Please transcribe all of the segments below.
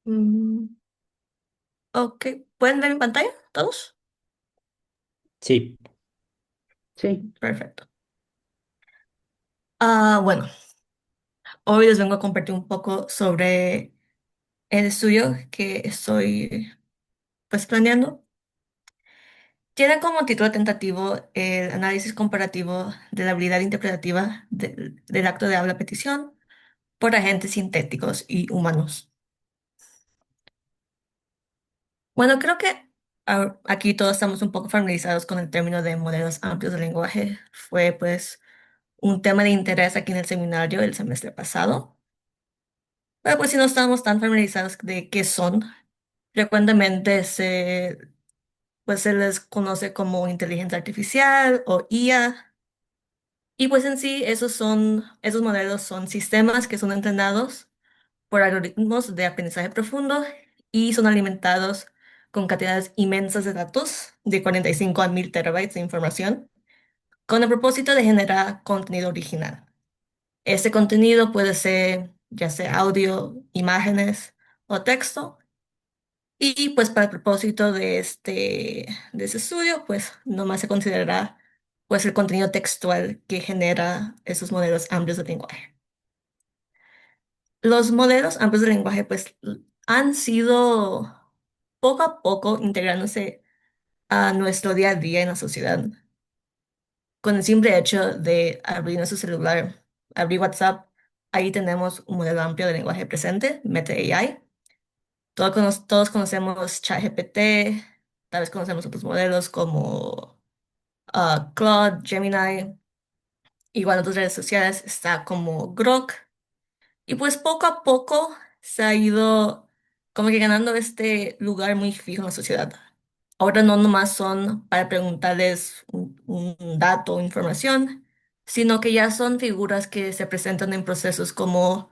Mm, ok, ¿pueden ver mi pantalla todos? Sí, sí. Perfecto. Bueno, hoy les vengo a compartir un poco sobre el estudio que estoy pues planeando. Tiene como título tentativo el análisis comparativo de la habilidad interpretativa del acto de habla petición por agentes sintéticos y humanos. Bueno, creo que aquí todos estamos un poco familiarizados con el término de modelos amplios de lenguaje. Fue pues un tema de interés aquí en el seminario el semestre pasado. Pero pues si no estamos tan familiarizados de qué son, frecuentemente se les conoce como inteligencia artificial o IA. Y pues en sí esos modelos son sistemas que son entrenados por algoritmos de aprendizaje profundo y son alimentados con cantidades inmensas de datos, de 45 a 1000 terabytes de información, con el propósito de generar contenido original. Este contenido puede ser ya sea audio, imágenes o texto. Y pues para el propósito de ese estudio, pues nomás se considerará pues el contenido textual que genera esos modelos amplios de lenguaje. Los modelos amplios de lenguaje pues han sido poco a poco integrándose a nuestro día a día en la sociedad. Con el simple hecho de abrir nuestro celular, abrir WhatsApp, ahí tenemos un modelo amplio de lenguaje presente, Meta AI. Todos conocemos ChatGPT, tal vez conocemos otros modelos como Claude, Gemini, igual en otras redes sociales está como Grok. Y pues poco a poco se ha ido como que ganando este lugar muy fijo en la sociedad. Ahora no nomás son para preguntarles un dato o información, sino que ya son figuras que se presentan en procesos como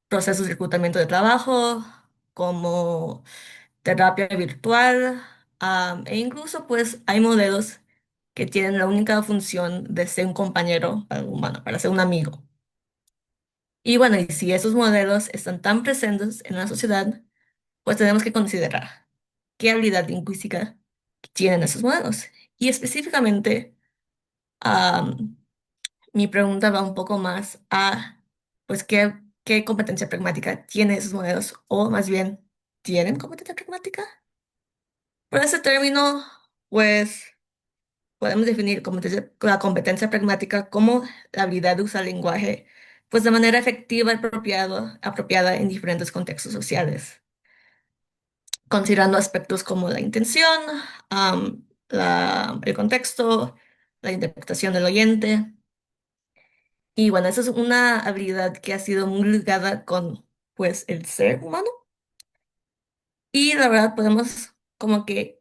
procesos de reclutamiento de trabajo, como terapia virtual, e incluso pues hay modelos que tienen la única función de ser un compañero para un humano, para ser un amigo. Y bueno, y si esos modelos están tan presentes en la sociedad, pues tenemos que considerar qué habilidad lingüística tienen esos modelos. Y específicamente, am, mi pregunta va un poco más a, pues, qué competencia pragmática tienen esos modelos, o más bien, ¿tienen competencia pragmática? Por ese término, pues podemos definir la competencia pragmática como la habilidad de usar el lenguaje pues de manera efectiva y apropiada en diferentes contextos sociales, considerando aspectos como la intención, el contexto, la interpretación del oyente. Y bueno, esa es una habilidad que ha sido muy ligada con pues el ser humano. Y la verdad podemos como que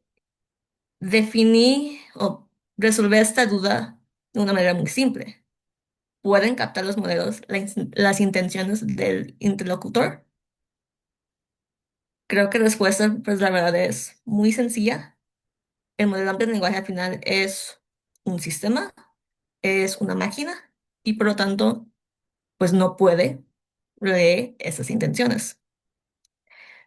definir o resolver esta duda de una manera muy simple. ¿Pueden captar los modelos las intenciones del interlocutor? Creo que la respuesta, pues la verdad es muy sencilla. El modelo amplio de lenguaje al final es un sistema, es una máquina y por lo tanto, pues no puede leer esas intenciones.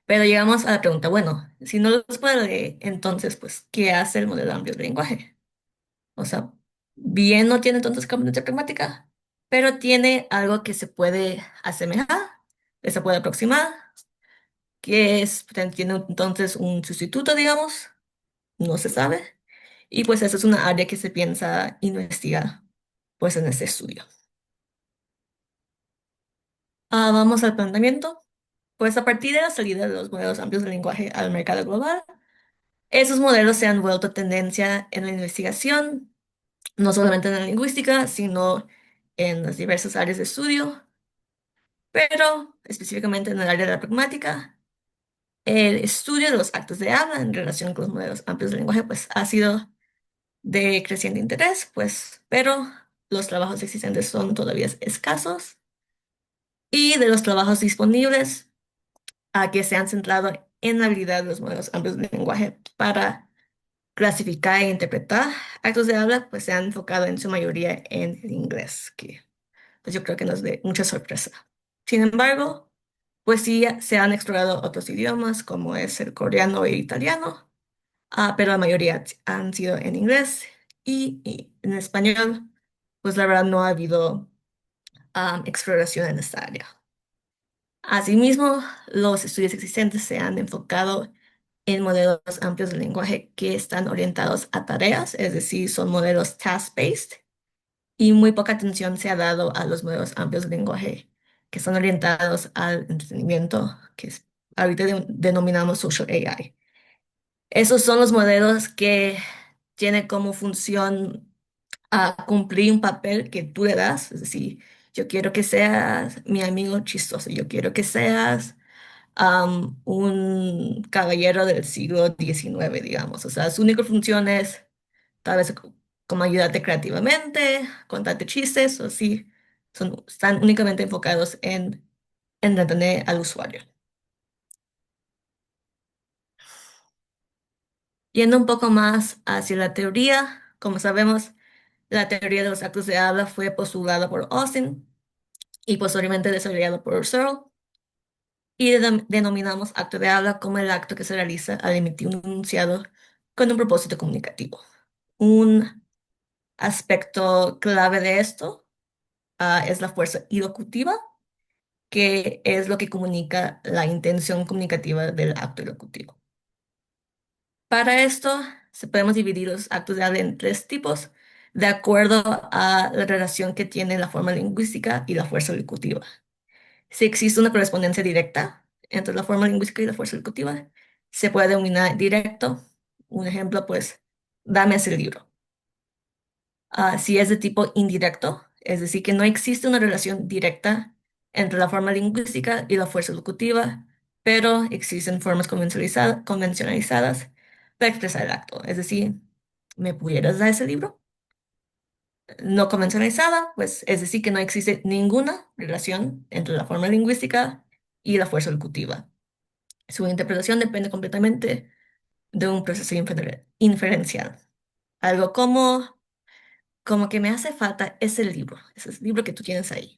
Pero llegamos a la pregunta, bueno, si no los puede leer, entonces, pues, ¿qué hace el modelo amplio de lenguaje? O sea, bien no tiene entonces competencia pragmática, pero tiene algo que se puede asemejar, que se puede aproximar, tiene entonces un sustituto, digamos, no se sabe, y pues esa es una área que se piensa investigar, pues en este estudio. Vamos al planteamiento. Pues a partir de la salida de los modelos amplios de lenguaje al mercado global, esos modelos se han vuelto tendencia en la investigación, no solamente en la lingüística, sino en las diversas áreas de estudio, pero específicamente en el área de la pragmática. El estudio de los actos de habla en relación con los modelos amplios de lenguaje, pues ha sido de creciente interés, pues, pero los trabajos existentes son todavía escasos y de los trabajos disponibles a que se han centrado en la habilidad de los modelos amplios de lenguaje para clasificar e interpretar actos de habla, pues se han enfocado en su mayoría en el inglés, que pues yo creo que nos dé mucha sorpresa. Sin embargo, Pues sí, se han explorado otros idiomas como es el coreano e italiano, pero la mayoría han sido en inglés y en español, pues la verdad no ha habido exploración en esta área. Asimismo, los estudios existentes se han enfocado en modelos amplios de lenguaje que están orientados a tareas, es decir, son modelos task-based, y muy poca atención se ha dado a los modelos amplios de lenguaje que son orientados al entretenimiento, ahorita denominamos social AI. Esos son los modelos que tienen como función cumplir un papel que tú le das, es decir, yo quiero que seas mi amigo chistoso, yo quiero que seas un caballero del siglo XIX, digamos. O sea, su única función es tal vez como ayudarte creativamente, contarte chistes, o sí, están únicamente enfocados en entretener al usuario. Yendo un poco más hacia la teoría, como sabemos, la teoría de los actos de habla fue postulada por Austin y posteriormente desarrollada por Searle, y denominamos acto de habla como el acto que se realiza al emitir un enunciado con un propósito comunicativo. Un aspecto clave de esto es la fuerza ilocutiva, que es lo que comunica la intención comunicativa del acto ilocutivo. Para esto, se podemos dividir los actos de habla en tres tipos, de acuerdo a la relación que tiene la forma lingüística y la fuerza locutiva. Si existe una correspondencia directa entre la forma lingüística y la fuerza locutiva, se puede denominar directo. Un ejemplo, pues, dame ese libro. Si es de tipo indirecto, es decir, que no existe una relación directa entre la forma lingüística y la fuerza locutiva, pero existen formas convencionalizadas para expresar el acto. Es decir, ¿me pudieras dar ese libro? No convencionalizada, pues es decir, que no existe ninguna relación entre la forma lingüística y la fuerza locutiva. Su interpretación depende completamente de un proceso inferencial. Algo como que me hace falta ese libro, ese libro que tú tienes ahí.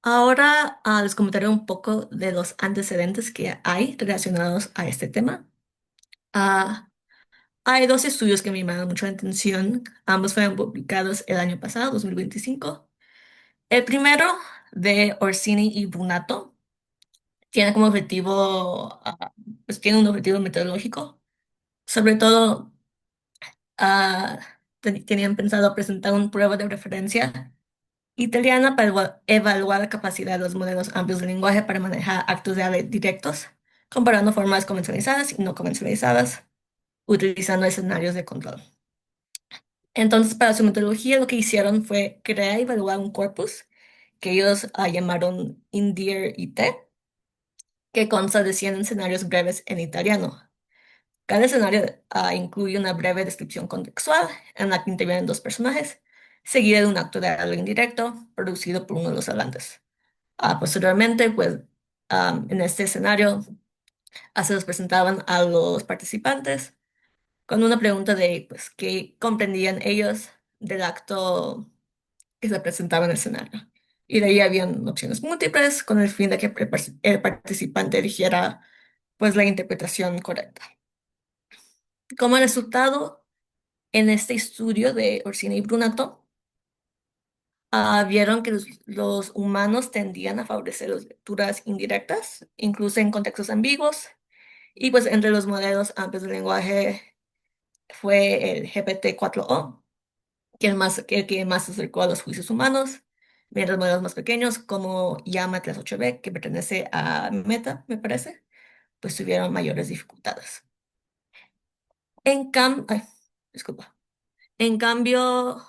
Ahora les comentaré un poco de los antecedentes que hay relacionados a este tema. Ah, Hay dos estudios que me llamaron mucho la atención. Ambos fueron publicados el año pasado, 2025. El primero, de Orsini y Bunato, tiene como objetivo, pues tiene un objetivo metodológico. Sobre todo, ah, tenían pensado presentar una prueba de referencia italiana para evaluar la capacidad de los modelos amplios de lenguaje para manejar actos de habla directos, comparando formas convencionalizadas y no convencionalizadas, utilizando escenarios de control. Entonces, para su metodología, lo que hicieron fue crear y evaluar un corpus que ellos llamaron INDIR-IT, que consta de 100 escenarios breves en italiano. Cada escenario incluye una breve descripción contextual en la que intervienen dos personajes, seguida de un acto de habla indirecto producido por uno de los hablantes. Posteriormente, pues, en este escenario, se los presentaban a los participantes con una pregunta de, pues, qué comprendían ellos del acto que se presentaba en el escenario. Y de ahí habían opciones múltiples con el fin de que el participante eligiera, pues, la interpretación correcta. Como resultado, en este estudio de Orsini y Brunato, vieron que los humanos tendían a favorecer las lecturas indirectas, incluso en contextos ambiguos. Y pues entre los modelos amplios de lenguaje fue el GPT-4o, que más se acercó a los juicios humanos, mientras los modelos más pequeños, como Llama 8B, que pertenece a Meta, me parece, pues tuvieron mayores dificultades. En cambio, disculpa. En cambio,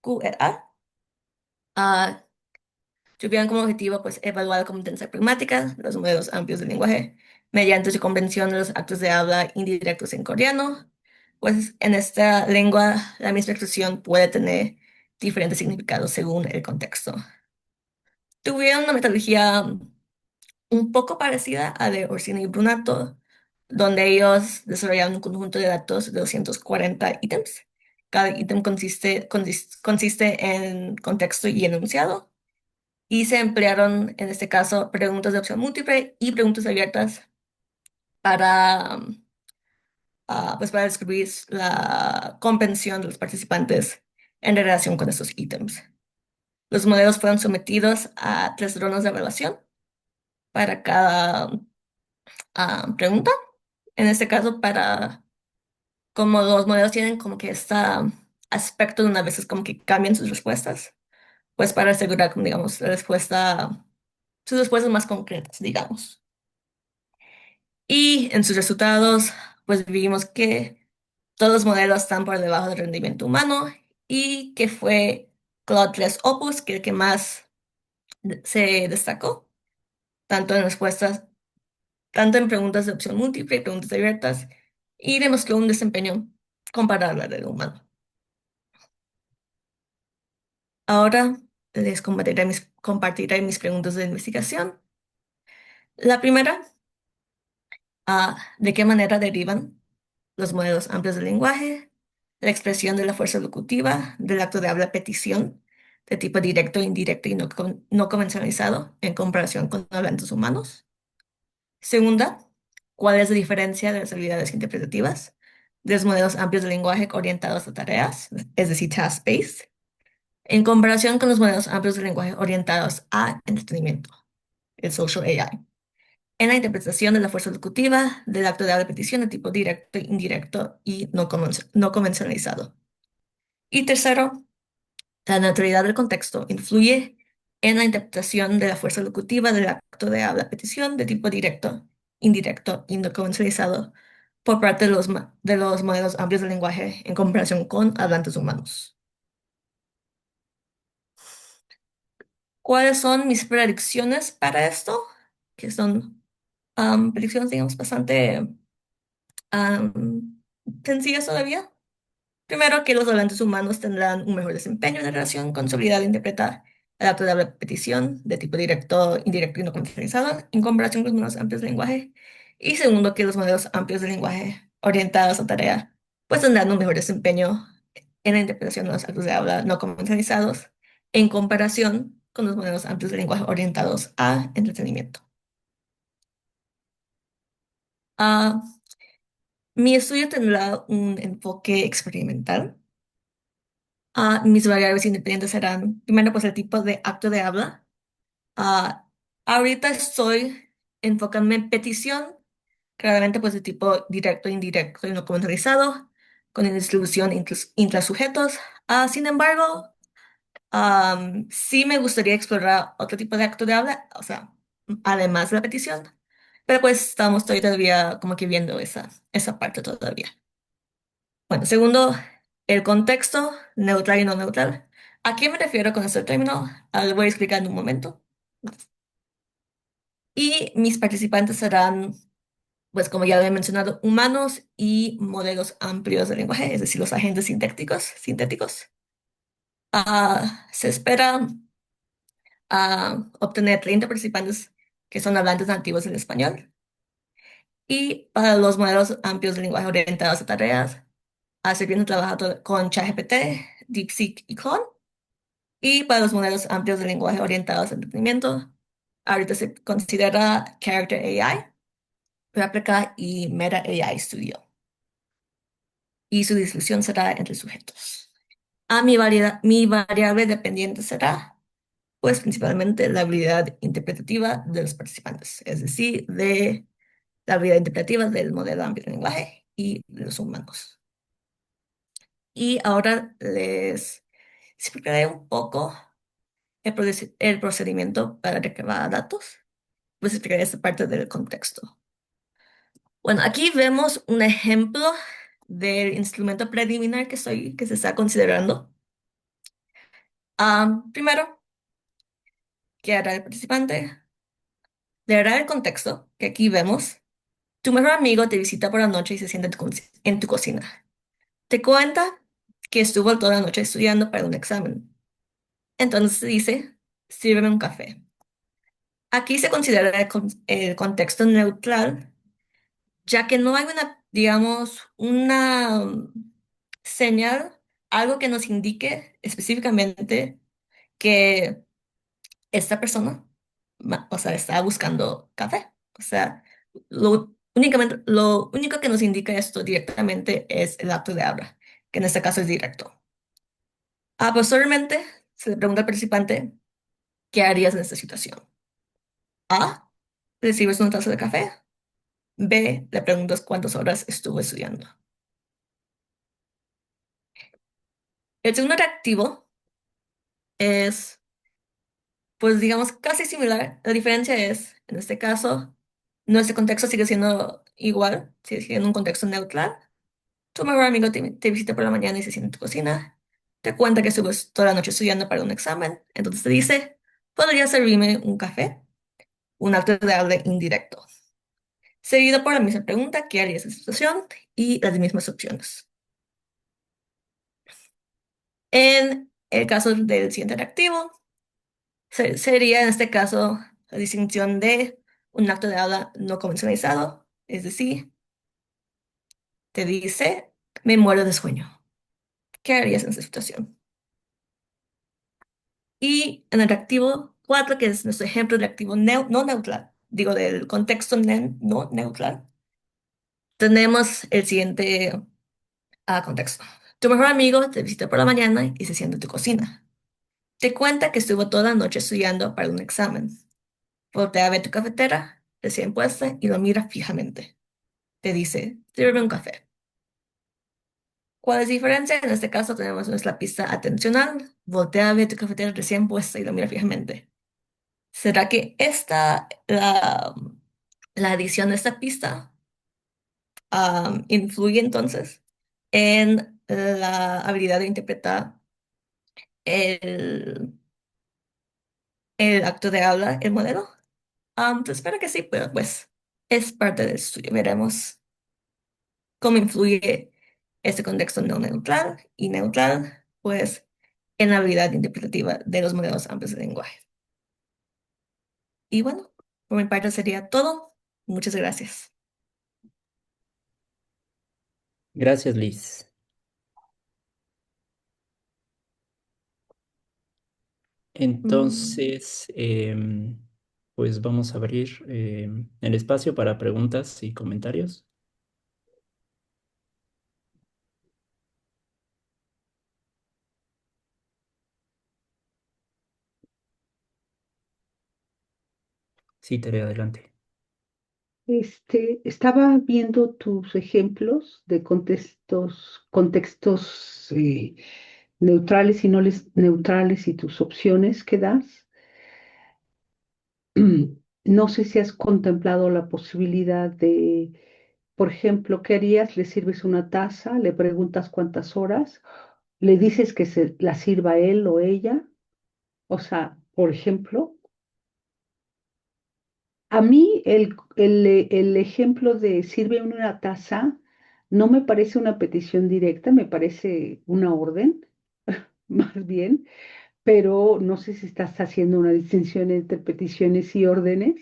QRA tuvieron como objetivo pues, evaluar la competencia pragmática, los modelos amplios de lenguaje, mediante su comprensión de los actos de habla indirectos en coreano. Pues en esta lengua la misma expresión puede tener diferentes significados según el contexto. Tuvieron una metodología un poco parecida a de Orsini y Brunato, donde ellos desarrollaron un conjunto de datos de 240 ítems Cada ítem consiste en contexto y enunciado. Y se emplearon, en este caso, preguntas de opción múltiple y preguntas abiertas para, pues para describir la comprensión de los participantes en relación con estos ítems. Los modelos fueron sometidos a 3 rondas de evaluación para cada pregunta. En este caso, como los modelos tienen como que este aspecto de una veces como que cambian sus respuestas, pues para asegurar, como digamos, sus respuestas más concretas, digamos. Y en sus resultados, pues vimos que todos los modelos están por debajo del rendimiento humano y que fue Claude 3 Opus que el que más se destacó, tanto en respuestas, tanto en preguntas de opción múltiple y preguntas abiertas, y demostró un desempeño comparable al del humano. Ahora les compartiré mis preguntas de investigación. La primera, ¿de qué manera derivan los modelos amplios del lenguaje, la expresión de la fuerza locutiva, del acto de habla petición, de tipo directo, indirecto y no convencionalizado en comparación con hablantes humanos? Segunda, ¿cuál es la diferencia de las habilidades interpretativas de los modelos amplios del lenguaje orientados a tareas, es decir, task-based, en comparación con los modelos amplios del lenguaje orientados a entretenimiento, el social AI? En la interpretación de la fuerza locutiva del acto de habla petición de tipo directo, indirecto y no convencionalizado. Y tercero, la naturalidad del contexto influye en la interpretación de la fuerza locutiva del acto de habla petición de tipo directo, indirecto y no convencionalizado por parte de los modelos amplios del lenguaje en comparación con hablantes humanos. ¿Cuáles son mis predicciones para esto? Que son predicciones, digamos, bastante sencillas todavía. Primero, que los hablantes humanos tendrán un mejor desempeño en relación con su habilidad de interpretar el acto de habla petición de tipo directo, indirecto y no contextualizado en comparación con los modelos amplios de lenguaje. Y segundo, que los modelos amplios de lenguaje orientados a tarea pues tendrán un mejor desempeño en la interpretación de los actos de habla no convencionalizados en comparación con los modelos amplios de lenguaje orientados a entretenimiento. Ah, Mi estudio tendrá un enfoque experimental. Mis variables independientes serán, primero, pues el tipo de acto de habla. Ah, Ahorita estoy enfocándome en petición, claramente pues de tipo directo, indirecto y no comentalizado, con la distribución intrasujetos. Sin embargo, sí me gustaría explorar otro tipo de acto de habla, o sea, además de la petición, pero pues estoy todavía como que viendo esa parte todavía. Bueno, segundo, el contexto neutral y no neutral. ¿A qué me refiero con este término? Lo voy a explicar en un momento. Y mis participantes serán, pues como ya lo he mencionado, humanos y modelos amplios de lenguaje, es decir, los agentes sintéticos. Se espera obtener 30 participantes que son hablantes nativos del español. Y para los modelos amplios de lenguaje orientados a tareas, se viene trabajando con ChatGPT, DeepSeek y Claude. Y para los modelos amplios de lenguaje orientados a entretenimiento, ahorita se considera Character AI, Replica y Meta AI Studio. Y su distribución será entre sujetos. Mi variable dependiente será, pues, principalmente la habilidad interpretativa de los participantes, es decir, de la habilidad interpretativa del modelo amplio de lenguaje y de los humanos. Y ahora les explicaré un poco el procedimiento para recabar datos. Pues explicaré esta parte del contexto. Bueno, aquí vemos un ejemplo del instrumento preliminar que se está considerando. Primero, ¿qué hará el participante? Le hará el contexto, que aquí vemos. Tu mejor amigo te visita por la noche y se sienta en tu cocina. Te cuenta que estuvo toda la noche estudiando para un examen. Entonces dice, sírveme un café. Aquí se considera el contexto neutral, ya que no hay una, digamos, una señal algo que nos indique específicamente que esta persona, o sea, está buscando café. O sea, lo único que nos indica esto directamente es el acto de habla, que en este caso es directo. Posteriormente, se le pregunta al participante, ¿qué harías en esta situación? A, le sirves una taza de café. B, le preguntas cuántas horas estuvo estudiando. El segundo reactivo es, pues digamos, casi similar. La diferencia es, en este caso, nuestro contexto sigue siendo igual, sigue siendo un contexto neutral. Tu mejor amigo te visita por la mañana y se sienta en tu cocina. Te cuenta que estuvo toda la noche estudiando para un examen. Entonces te dice, ¿podría servirme un café? Un acto de habla indirecto. Seguido por la misma pregunta, ¿qué harías en esta situación? Y las mismas opciones. En el caso del siguiente reactivo, sería en este caso la distinción de un acto de habla no convencionalizado, es decir, te dice, me muero de sueño. ¿Qué harías en esta situación? Y en el reactivo 4, que es nuestro ejemplo de reactivo no neutral, digo, del contexto no neutral, tenemos el siguiente contexto. Tu mejor amigo te visita por la mañana y se sienta en tu cocina. Te cuenta que estuvo toda la noche estudiando para un examen. Voltea a ver tu cafetera, recién puesta, y lo mira fijamente. Te dice, sirve un café. ¿Cuál es la diferencia? En este caso tenemos nuestra pista atencional. Voltea a ver tu cafetera recién puesta y lo mira fijamente. ¿Será que la adición de esta pista influye entonces en la habilidad de interpretar el, el acto de habla, el modelo? Pues espero que sí, pero pues es parte del estudio. Veremos cómo influye este contexto no neutral y neutral, pues, en la habilidad interpretativa de los modelos amplios de lenguaje. Y bueno, por mi parte sería todo. Muchas gracias. Gracias, Liz. Mm, Entonces, pues vamos a abrir el espacio para preguntas y comentarios. Sí, Tere, adelante. Estaba viendo tus ejemplos de contextos neutrales y no neutrales y tus opciones que das. No sé si has contemplado la posibilidad de, por ejemplo, ¿qué harías? Le sirves una taza, le preguntas cuántas horas, le dices que se la sirva él o ella. O sea, por ejemplo, a mí el ejemplo de sirve una taza no me parece una petición directa, me parece una orden, más bien, pero no sé si estás haciendo una distinción entre peticiones y órdenes.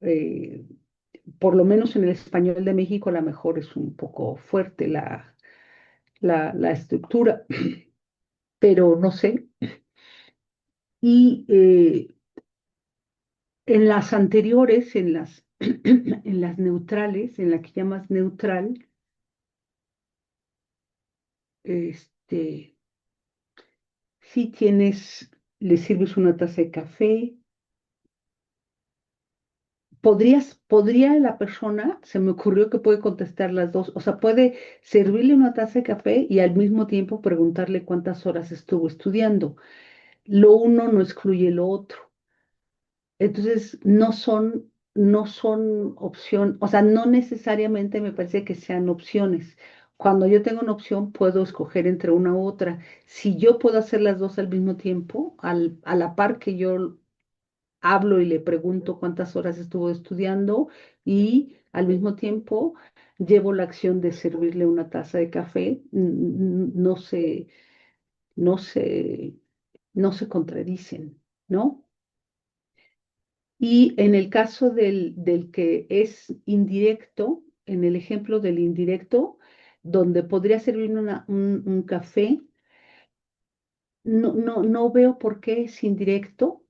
eh, por lo menos en el español de México, a lo mejor es un poco fuerte la estructura, pero no sé. Y en las anteriores, en las neutrales, en la que llamas neutral, este, si tienes, le sirves una taza de café, podría la persona, se me ocurrió que puede contestar las dos, o sea, puede servirle una taza de café y al mismo tiempo preguntarle cuántas horas estuvo estudiando. Lo uno no excluye lo otro. Entonces, no son opción, o sea, no necesariamente me parece que sean opciones. Cuando yo tengo una opción, puedo escoger entre una u otra. Si yo puedo hacer las dos al mismo tiempo, a la par que yo hablo y le pregunto cuántas horas estuvo estudiando y al mismo tiempo llevo la acción de servirle una taza de café, no se, no se contradicen, ¿no? Y en el caso del que es indirecto, en el ejemplo del indirecto, donde podría servirme un café, no veo por qué es indirecto.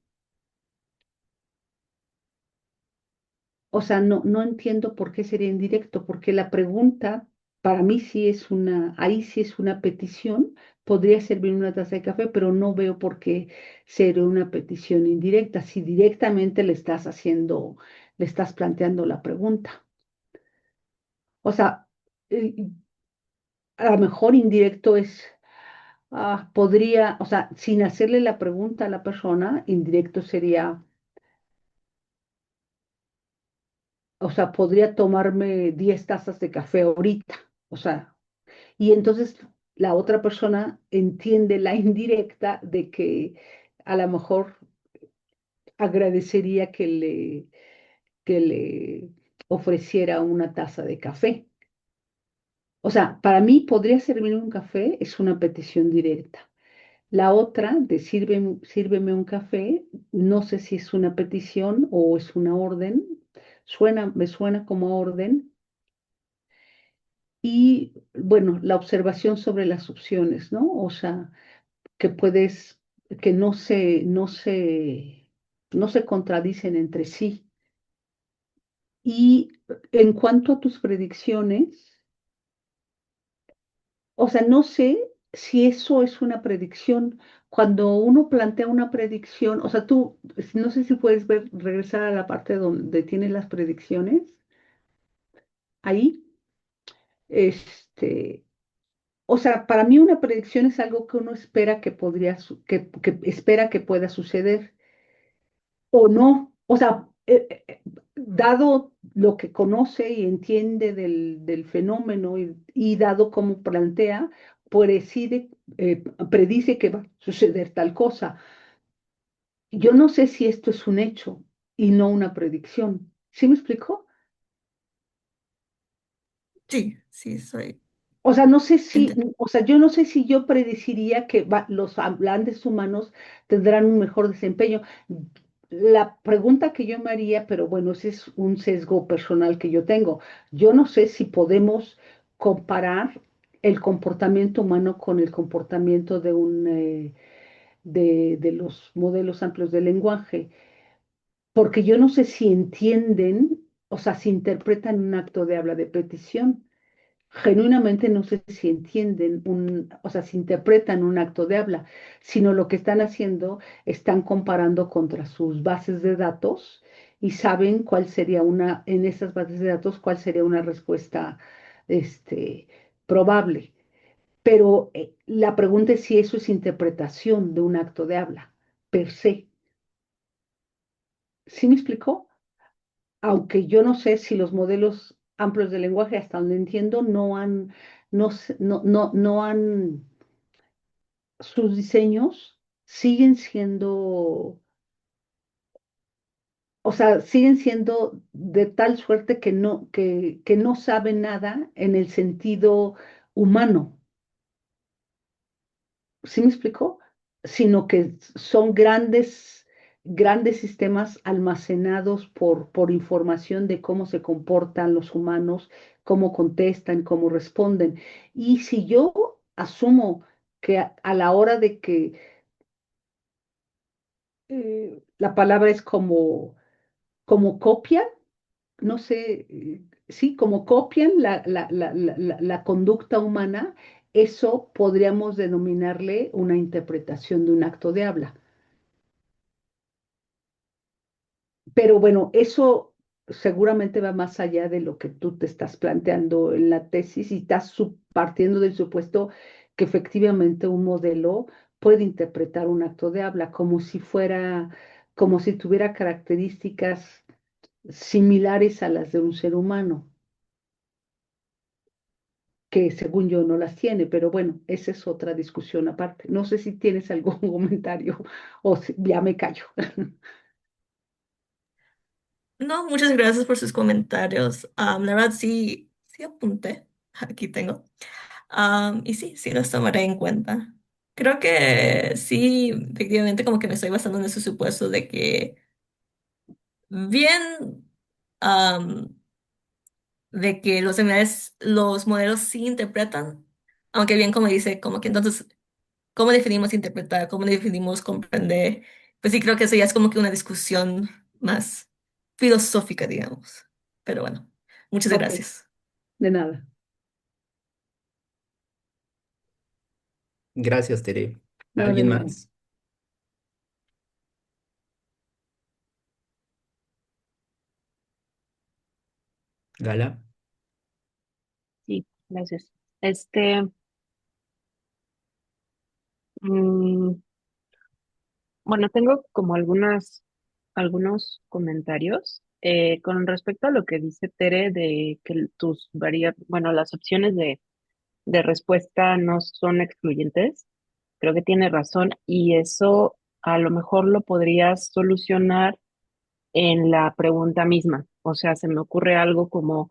O sea, no entiendo por qué sería indirecto, porque la pregunta para mí sí es ahí sí es una petición, podría servir una taza de café, pero no veo por qué sería una petición indirecta, si directamente le estás planteando la pregunta. O sea, eh, a lo mejor indirecto es, o sea, sin hacerle la pregunta a la persona, indirecto sería, o sea, podría tomarme 10 tazas de café ahorita. O sea, y entonces la otra persona entiende la indirecta de que a lo mejor agradecería que le ofreciera una taza de café. O sea, para mí podría servir un café, es una petición directa. La otra de sírveme un café, no sé si es una petición o es una orden, me suena como orden. Y bueno, la observación sobre las opciones, ¿no? O sea, que puedes, que no se contradicen entre sí. Y en cuanto a tus predicciones, o sea, no sé si eso es una predicción. Cuando uno plantea una predicción, o sea, tú, no sé si puedes regresar a la parte donde tienes las predicciones, ahí, este, o sea, para mí una predicción es algo que uno espera que espera que pueda suceder. O no. O sea, dado lo que conoce y entiende del fenómeno y dado cómo plantea, preside, predice que va a suceder tal cosa. Yo no sé si esto es un hecho y no una predicción. ¿Sí me explico? Sí, sí, soy. O sea, no sé si, ente- o sea, yo no sé si yo predeciría que los hablantes humanos tendrán un mejor desempeño. La pregunta que yo me haría, pero bueno, ese es un sesgo personal que yo tengo. Yo no sé si podemos comparar el comportamiento humano con el comportamiento de los modelos amplios de lenguaje, porque yo no sé si entienden, o sea, si interpretan un acto de habla de petición. Genuinamente no sé si entienden o sea, si interpretan un acto de habla, sino lo que están haciendo, están comparando contra sus bases de datos y saben cuál sería en esas bases de datos, cuál sería una respuesta, este, probable. Pero la pregunta es si eso es interpretación de un acto de habla, per se. ¿Sí me explicó? Aunque yo no sé si los modelos amplios de lenguaje, hasta donde entiendo, no han, sus diseños siguen siendo, o sea, siguen siendo de tal suerte que no saben nada en el sentido humano. ¿Sí me explico? Sino que son grandes sistemas almacenados por información de cómo se comportan los humanos, cómo contestan, cómo responden. Y si yo asumo que a la hora de que la palabra es como copian, no sé, sí, como copian la conducta humana, eso podríamos denominarle una interpretación de un acto de habla. Pero bueno, eso seguramente va más allá de lo que tú te estás planteando en la tesis y estás partiendo del supuesto que efectivamente un modelo puede interpretar un acto de habla como si tuviera características similares a las de un ser humano, que según yo no las tiene, pero bueno, esa es otra discusión aparte. No sé si tienes algún comentario o si ya me callo. No, muchas gracias por sus comentarios. La verdad, sí, sí apunté. Aquí tengo. Y sí, sí los tomaré en cuenta. Creo que sí, efectivamente, como que me estoy basando en ese supuesto de que bien, de que los modelos sí interpretan, aunque bien como dice, como que entonces, ¿cómo definimos interpretar? ¿Cómo definimos comprender? Pues sí, creo que eso ya es como que una discusión más filosófica, digamos. Pero bueno, muchas Ok, gracias. de nada. Gracias, Tere. No, de ¿Alguien nada. más? Gala. Sí, gracias. Este, mm, bueno, tengo como algunos comentarios con respecto a lo que dice Tere de que bueno, las opciones de respuesta no son excluyentes. Creo que tiene razón y eso a lo mejor lo podrías solucionar en la pregunta misma. O sea, se me ocurre algo como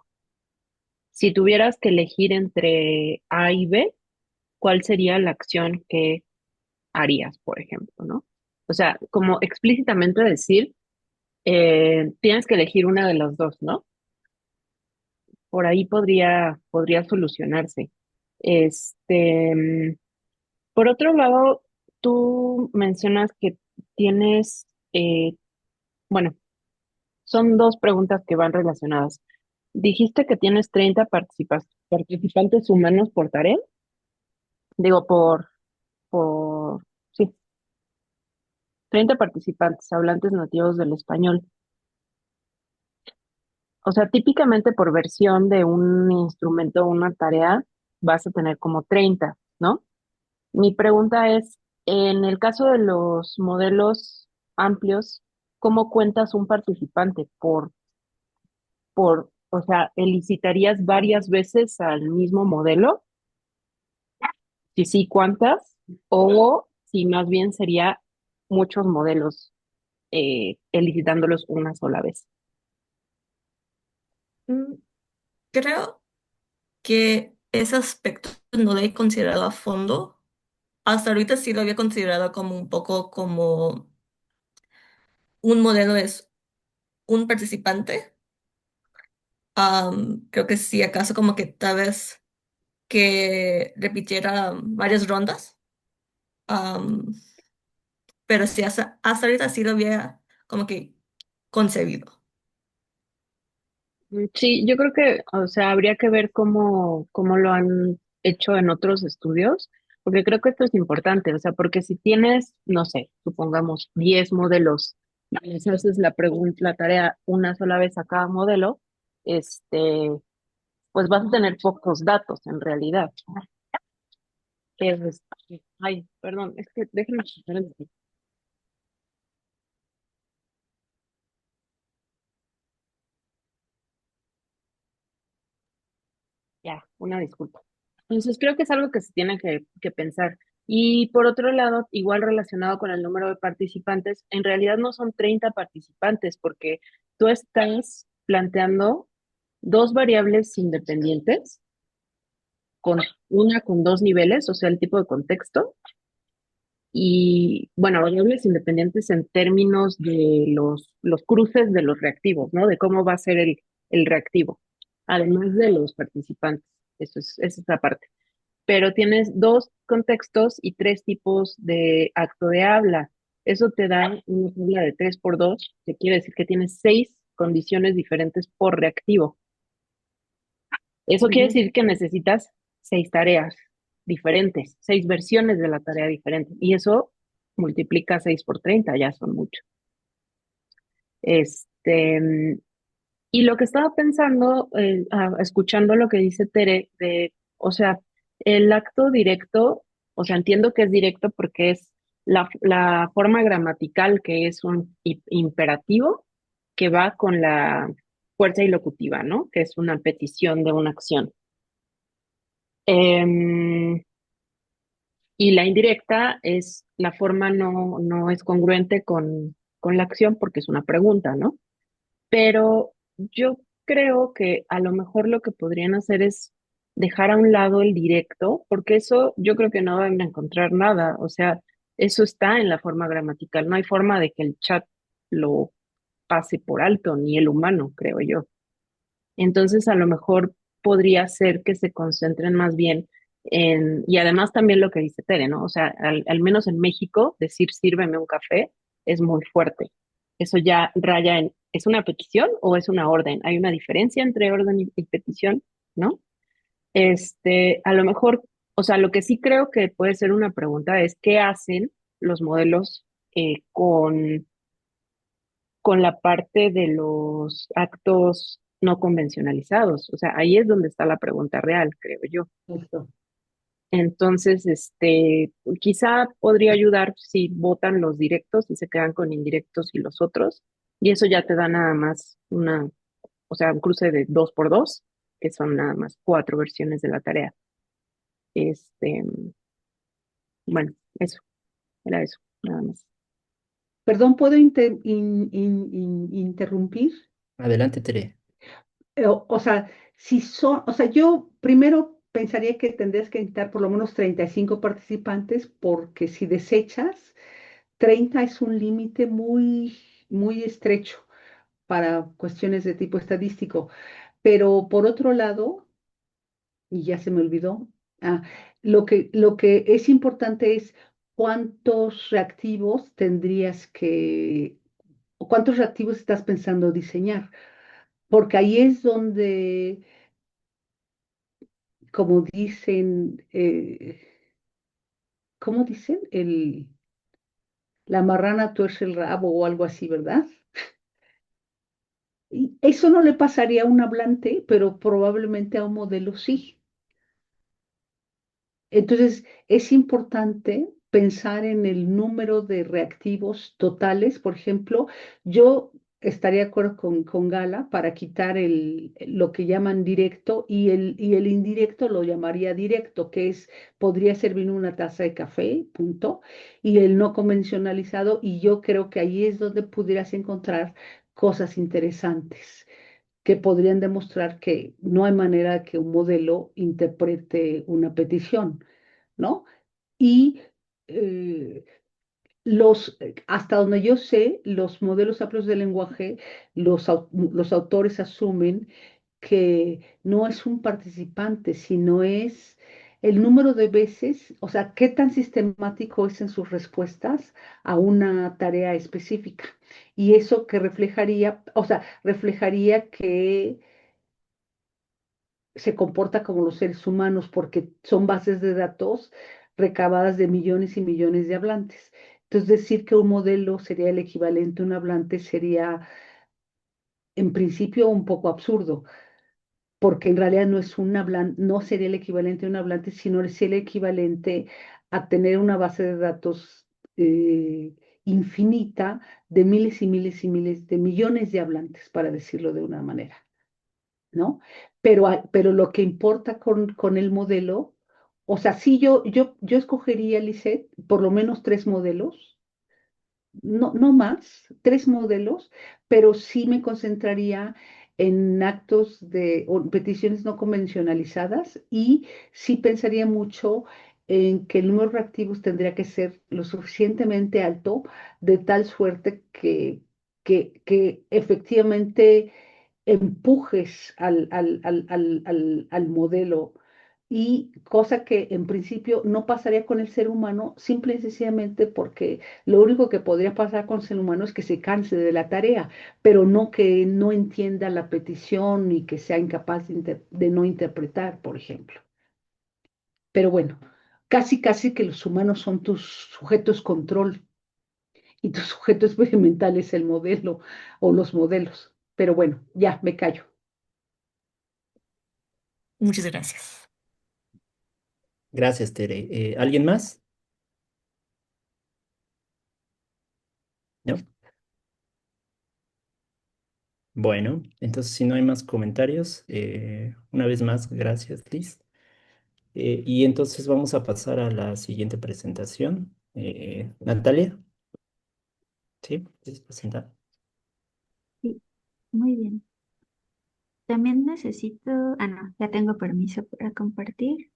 si tuvieras que elegir entre A y B, ¿cuál sería la acción que harías, por ejemplo, ¿no? O sea, como explícitamente decir, tienes que elegir una de las dos, ¿no? Por ahí podría solucionarse. Por otro lado, tú mencionas que tienes, bueno, son dos preguntas que van relacionadas. Dijiste que tienes 30 participantes humanos por tarea. Digo, sí, 30 participantes hablantes nativos del español. O sea, típicamente por versión de un instrumento o una tarea vas a tener como 30, ¿no? Mi pregunta es, en el caso de los modelos amplios, ¿cómo cuentas un participante? O sea, ¿elicitarías varias veces al mismo modelo? Si sí, ¿cuántas? O si más bien sería muchos modelos elicitándolos una sola vez. Mm, Creo que ese aspecto no lo he considerado a fondo. Hasta ahorita sí lo había considerado como un poco como un modelo es un participante. Creo que sí, acaso como que tal vez que repitiera varias rondas. Am, pero sí, hasta ahorita sí lo había como que concebido. Sí, yo creo que, o sea, habría que ver cómo lo han hecho en otros estudios, porque creo que esto es importante, o sea, porque si tienes, no sé, supongamos 10 modelos y les haces la tarea una sola vez a cada modelo, este, pues vas a tener pocos datos en realidad. Es- Ay, perdón, es que déjenme quitar el- Ya, una disculpa. Entonces, creo que es algo que se tiene que pensar. Y por otro lado, igual relacionado con el número de participantes, en realidad no son 30 participantes porque tú estás planteando dos variables independientes, con una con dos niveles, o sea, el tipo de contexto, y bueno, variables independientes en términos de los cruces de los reactivos, ¿no? De cómo va a ser el reactivo, además de los participantes. Eso es aparte, pero tienes dos contextos y tres tipos de acto de habla. Eso te da una tabla de 3 por 2, que quiere decir que tienes 6 condiciones diferentes por reactivo. Eso quiere Ujú. decir que necesitas 6 tareas diferentes, 6 versiones de la tarea diferente. Y eso multiplica 6 por 30, ya son muchos. Este, y lo que estaba pensando, escuchando lo que dice Tere, o sea, el acto directo, o sea, entiendo que es directo porque es la forma gramatical que es un imperativo que va con la fuerza ilocutiva, ¿no? Que es una petición de una acción. Em, y la indirecta es la forma no es congruente con la acción porque es una pregunta, ¿no? Pero yo creo que a lo mejor lo que podrían hacer es dejar a un lado el directo, porque eso yo creo que no van a encontrar nada. O sea, eso está en la forma gramatical. No hay forma de que el chat lo pase por alto, ni el humano, creo yo. Entonces, a lo mejor podría ser que se concentren más bien y además también lo que dice Tere, ¿no? O sea, al menos en México, decir sírveme un café es muy fuerte. Eso ya raya en, ¿es una petición o es una orden? Hay una diferencia entre orden y petición, ¿no? A lo mejor, o sea, lo que sí creo que puede ser una pregunta es ¿qué hacen los modelos con la parte de los actos no convencionalizados? O sea, ahí es donde está la pregunta real, creo yo. Justo. Entonces, quizá podría ayudar si votan los directos y se quedan con indirectos y los otros, y eso ya te da nada más o sea, un cruce de 2 por 2, que son nada más 4 versiones de la tarea. Este, bueno, eso, era eso, nada más. Perdón, ¿puedo interrumpir? Adelante, Tere. O sea, si son, o sea, yo primero pensaría que tendrías que necesitar por lo menos 35 participantes, porque si desechas, 30 es un límite muy estrecho para cuestiones de tipo estadístico. Pero por otro lado, y ya se me olvidó, ah, lo que es importante es cuántos reactivos o cuántos reactivos estás pensando diseñar, porque ahí es donde, como dicen, ¿cómo dicen? La marrana tuerce el rabo o algo así, ¿verdad? Y eso no le pasaría a un hablante, pero probablemente a un modelo sí. Entonces, es importante pensar en el número de reactivos totales. Por ejemplo, yo estaría de acuerdo con Gala para quitar lo que llaman directo y el indirecto lo llamaría directo, que podría servir una taza de café, punto, y el no convencionalizado, y yo creo que ahí es donde pudieras encontrar cosas interesantes que podrían demostrar que no hay manera que un modelo interprete una petición, ¿no? Y eh, hasta donde yo sé, los modelos amplios de lenguaje, los autores asumen que no es un participante, sino es el número de veces, o sea, qué tan sistemático es en sus respuestas a una tarea específica. Y eso que reflejaría, o sea, reflejaría que se comporta como los seres humanos porque son bases de datos recabadas de millones y millones de hablantes. Entonces, decir que un modelo sería el equivalente a un hablante sería, en principio, un poco absurdo, porque en realidad no es un hablante, no sería el equivalente a un hablante, sino sería el equivalente a tener una base de datos eh, infinita de miles y miles y miles de millones de hablantes, para decirlo de una manera. ¿No? Pero lo que importa con el modelo, o sea, sí, yo escogería, Lisette, por lo menos 3 modelos, no más, 3 modelos, pero sí me concentraría en actos o peticiones no convencionalizadas, y sí pensaría mucho en que el número de reactivos tendría que ser lo suficientemente alto, de tal suerte que efectivamente empujes al modelo, y cosa que en principio no pasaría con el ser humano, simple y sencillamente porque lo único que podría pasar con el ser humano es que se canse de la tarea, pero no que no entienda la petición y que sea incapaz de no interpretar, por ejemplo. Pero bueno, casi casi que los humanos son tus sujetos control y tu sujeto experimental es el modelo o los modelos. Pero bueno, ya me callo. Muchas gracias. Gracias, Tere. ¿Alguien más? ¿No? Bueno, entonces si no hay más comentarios, una vez más, gracias, Liz. Y entonces vamos a pasar a la siguiente presentación. Natalia, ¿sí? ¿Puedes presentar? Sí, muy bien. También necesito, no, ya tengo permiso para compartir.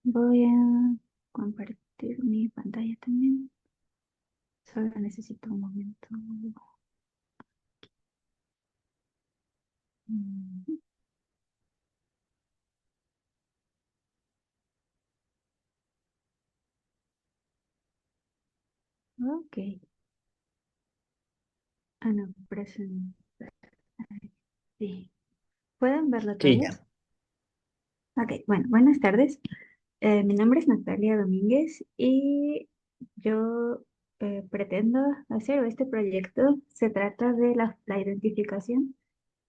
Voy a compartir mi pantalla también. Solo necesito un momento. Mm, ok. Ah, no, present. Sí. ¿Pueden verlo Sí, todos? ya. Ok, bueno, buenas tardes. Mi nombre es Natalia Domínguez y yo pretendo hacer este proyecto. Se trata de la identificación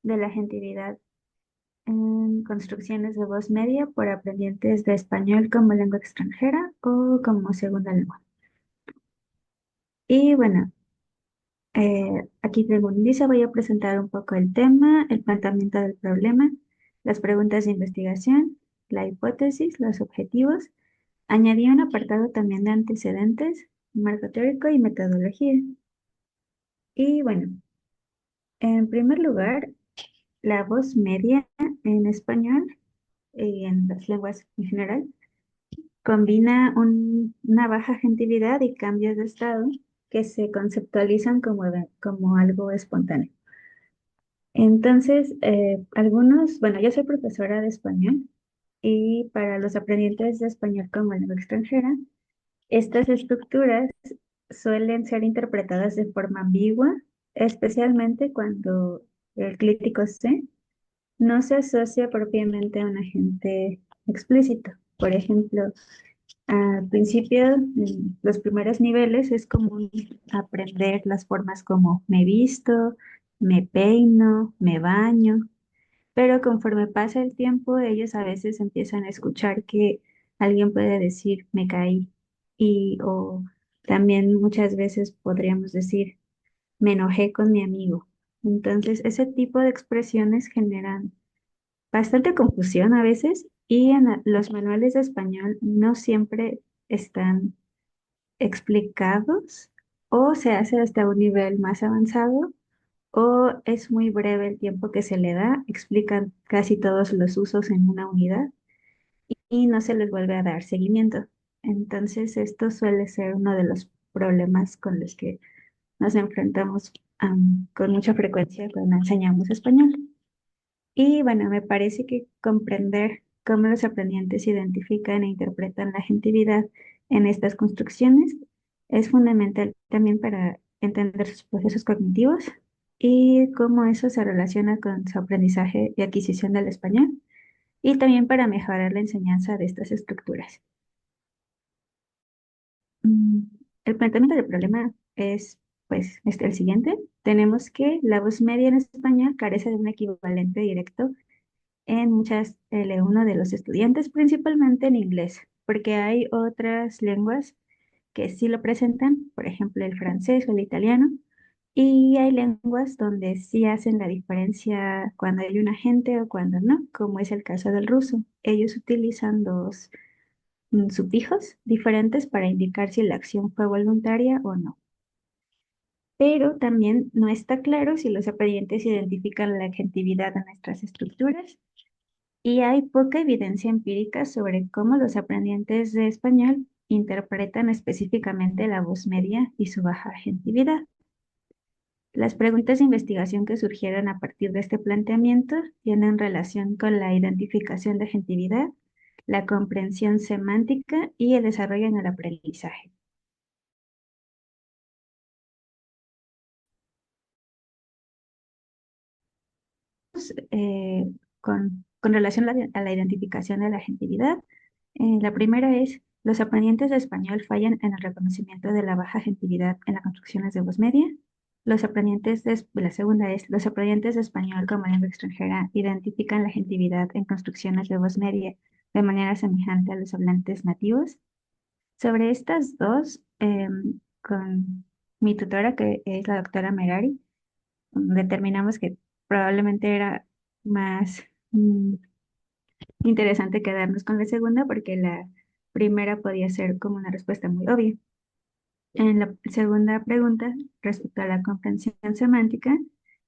de la agentividad en construcciones de voz media por aprendientes de español como lengua extranjera o como segunda lengua. Y bueno, aquí tengo un índice, voy a presentar un poco el tema, el planteamiento del problema, las preguntas de investigación, la hipótesis, los objetivos. Añadí un apartado también de antecedentes, marco teórico y metodología. Y bueno, en primer lugar, la voz media en español y en las lenguas en general combina una baja agentividad y cambios de estado que se conceptualizan como algo espontáneo. Entonces, bueno, yo soy profesora de español y para los aprendientes de español como lengua extranjera, estas estructuras suelen ser interpretadas de forma ambigua, especialmente cuando el crítico C no se asocia propiamente a un agente explícito. Por ejemplo, al principio, en los primeros niveles, es común aprender las formas como me visto, me peino, me baño, pero conforme pasa el tiempo, ellos a veces empiezan a escuchar que alguien puede decir me caí o también muchas veces podríamos decir me enojé con mi amigo. Entonces, ese tipo de expresiones generan bastante confusión a veces y en los manuales de español no siempre están explicados o se hace hasta un nivel más avanzado o es muy breve el tiempo que se le da, explican casi todos los usos en una unidad y no se les vuelve a dar seguimiento. Entonces, esto suele ser uno de los problemas con los que nos enfrentamos con mucha frecuencia cuando enseñamos español. Y bueno, me parece que comprender cómo los aprendientes identifican e interpretan la agentividad en estas construcciones es fundamental también para entender sus procesos cognitivos y cómo eso se relaciona con su aprendizaje y adquisición del español, y también para mejorar la enseñanza de estas estructuras. Mm, El planteamiento del problema es, pues, el siguiente. Tenemos que la voz media en español carece de un equivalente directo en muchas L1 de los estudiantes, principalmente en inglés, porque hay otras lenguas que sí lo presentan, por ejemplo, el francés o el italiano, y hay lenguas donde sí hacen la diferencia cuando hay un agente o cuando no, como es el caso del ruso. Ellos utilizan dos sufijos diferentes para indicar si la acción fue voluntaria o no. Pero también no está claro si los aprendientes identifican la agentividad en nuestras estructuras y hay poca evidencia empírica sobre cómo los aprendientes de español interpretan específicamente la voz media y su baja agentividad. Las preguntas de investigación que surgieron a partir de este planteamiento tienen relación con la identificación de agentividad, la comprensión semántica y el desarrollo en el aprendizaje. eh, con relación a la identificación de la agentividad. La primera es, los aprendientes de español fallan en el reconocimiento de la baja agentividad en las construcciones de voz media. La segunda es, los aprendientes de español como lengua extranjera identifican la agentividad en construcciones de voz media de manera semejante a los hablantes nativos. Sobre estas dos, con mi tutora, que es la doctora Merari, determinamos que probablemente era más interesante quedarnos con la segunda porque la primera podía ser como una respuesta muy obvia. En la segunda pregunta, respecto a la comprensión semántica,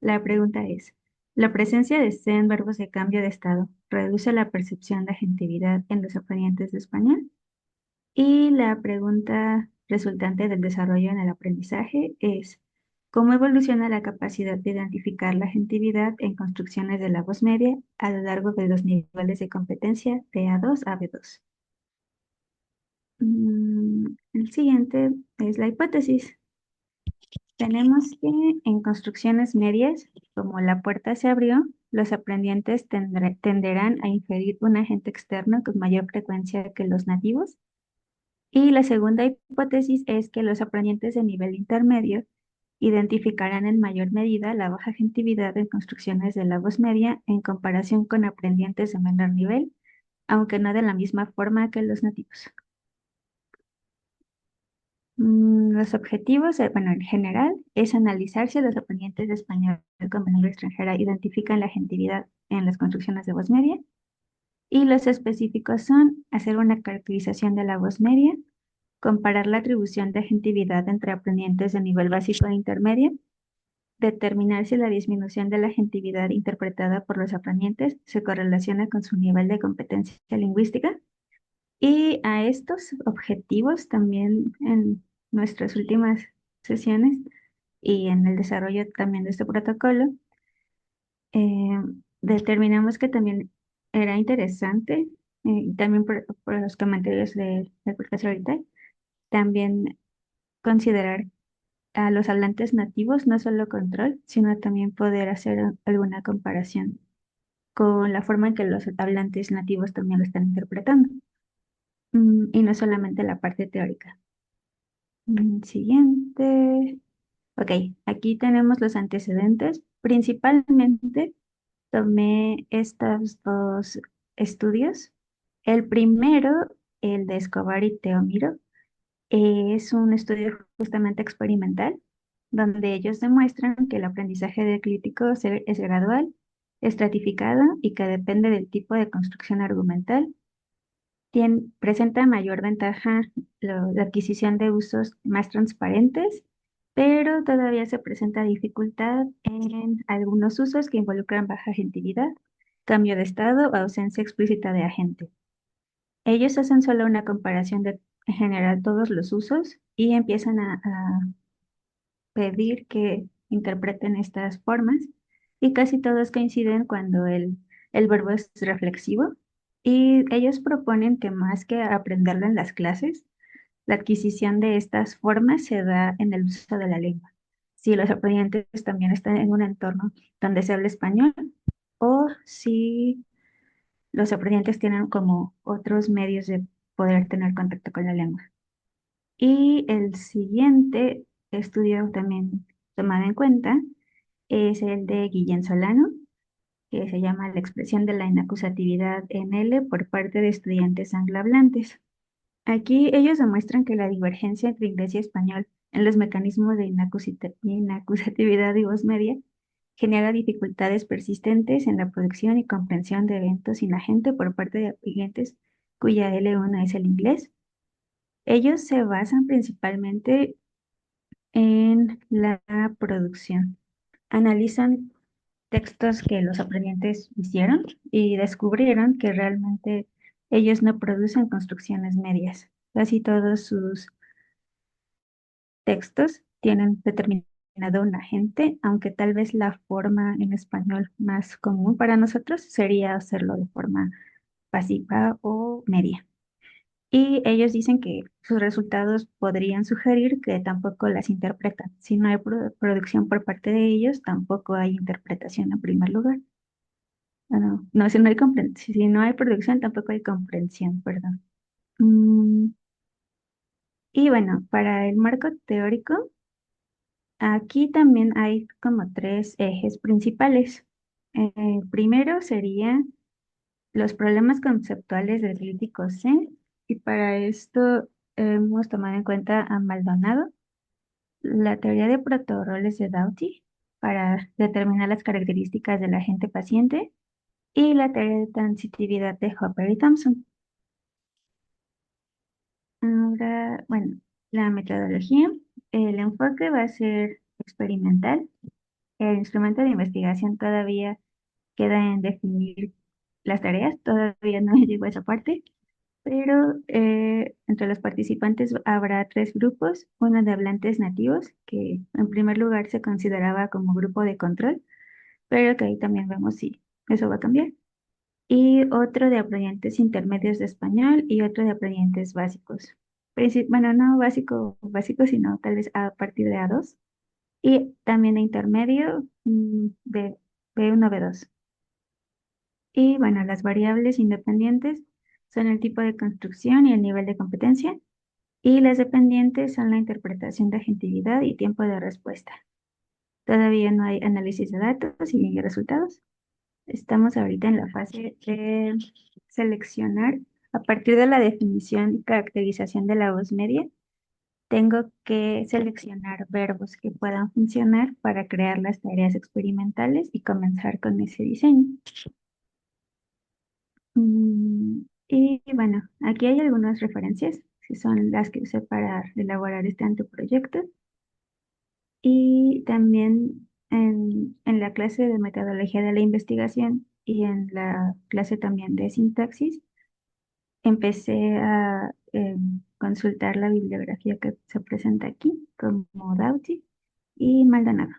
la pregunta es, ¿la presencia de C en verbos de cambio de estado reduce la percepción de agentividad en los aprendientes de español? Y la pregunta resultante del desarrollo en el aprendizaje es, cómo evoluciona la capacidad de identificar la agentividad en construcciones de la voz media a lo largo de los niveles de competencia de A2 a B2. El siguiente es la hipótesis. Tenemos que en construcciones medias, como la puerta se abrió, los aprendientes tenderán a inferir un agente externo con mayor frecuencia que los nativos. Y la segunda hipótesis es que los aprendientes de nivel intermedio identificarán en mayor medida la baja agentividad en construcciones de la voz media en comparación con aprendientes de menor nivel, aunque no de la misma forma que los nativos. Los objetivos, bueno, en general, es analizar si los aprendientes de español como lengua extranjera identifican la agentividad en las construcciones de voz media. Y los específicos son hacer una caracterización de la voz media, comparar la atribución de agentividad entre aprendientes de nivel básico e intermedio, determinar si la disminución de la agentividad interpretada por los aprendientes se correlaciona con su nivel de competencia lingüística. Y a estos objetivos también en nuestras últimas sesiones y en el desarrollo también de este protocolo, eh, determinamos que también era interesante, y también por los comentarios del profesor ahorita, también considerar a los hablantes nativos, no solo control, sino también poder hacer alguna comparación con la forma en que los hablantes nativos también lo están interpretando, y no solamente la parte teórica. Siguiente. Ok, aquí tenemos los antecedentes. Principalmente tomé estos dos estudios. El primero, el de Escobar y Teomiro, es un estudio justamente experimental, donde ellos demuestran que el aprendizaje del crítico es gradual, estratificado y que depende del tipo de construcción argumental. Presenta mayor ventaja la adquisición de usos más transparentes, pero todavía se presenta dificultad en algunos usos que involucran baja agentividad, cambio de estado o ausencia explícita de agente. Ellos hacen solo una comparación de en general todos los usos y empiezan a pedir que interpreten estas formas y casi todos coinciden cuando el verbo es reflexivo y ellos proponen que más que aprenderlo en las clases, la adquisición de estas formas se da en el uso de la lengua. Si los aprendientes también están en un entorno donde se habla español o si los aprendientes tienen como otros medios de poder tener contacto con la lengua. Y el siguiente estudio también tomado en cuenta es el de Guillén Solano, que se llama La expresión de la inacusatividad en L por parte de estudiantes anglohablantes. Aquí ellos demuestran que la divergencia entre inglés y español en los mecanismos de inacusatividad y voz media genera dificultades persistentes en la producción y comprensión de eventos sin agente por parte de clientes cuya L1 es el inglés. Ellos se basan principalmente en la producción. Analizan textos que los aprendientes hicieron y descubrieron que realmente ellos no producen construcciones medias. Casi todos sus textos tienen determinado un agente, aunque tal vez la forma en español más común para nosotros sería hacerlo de forma pasiva o media. Y ellos dicen que sus resultados podrían sugerir que tampoco las interpretan. Si no hay producción por parte de ellos, tampoco hay interpretación en primer lugar. No, si no hay producción, tampoco hay comprensión, perdón. Mm, y bueno, para el marco teórico, aquí también hay como tres ejes principales. Primero sería los problemas conceptuales del crítico C, y para esto hemos tomado en cuenta a Maldonado, la teoría de protorroles de Doughty para determinar las características del agente paciente y la teoría de transitividad de Hopper y Thompson. Ahora, bueno, la metodología, el enfoque va a ser experimental. El instrumento de investigación todavía queda en definir las tareas, todavía no llegó a esa parte. pero entre los participantes habrá tres grupos, uno de hablantes nativos, que en primer lugar se consideraba como grupo de control, pero que ahí también vemos si eso va a cambiar, y otro de aprendientes intermedios de español y otro de aprendientes básicos. Bueno, no básico, básico, sino tal vez a partir de A2, y también de intermedio de B1, B2. Y bueno, las variables independientes son el tipo de construcción y el nivel de competencia, y las dependientes son la interpretación de agentividad y tiempo de respuesta. Todavía no hay análisis de datos y resultados. Estamos ahorita en la fase de seleccionar. A partir de la definición y caracterización de la voz media, tengo que seleccionar verbos que puedan funcionar para crear las tareas experimentales y comenzar con ese diseño. Y bueno, aquí hay algunas referencias, que son las que usé para elaborar este anteproyecto. Y también en la clase de metodología de la investigación y en la clase también de sintaxis, empecé a consultar la bibliografía que se presenta aquí, como Doughty y Maldonado.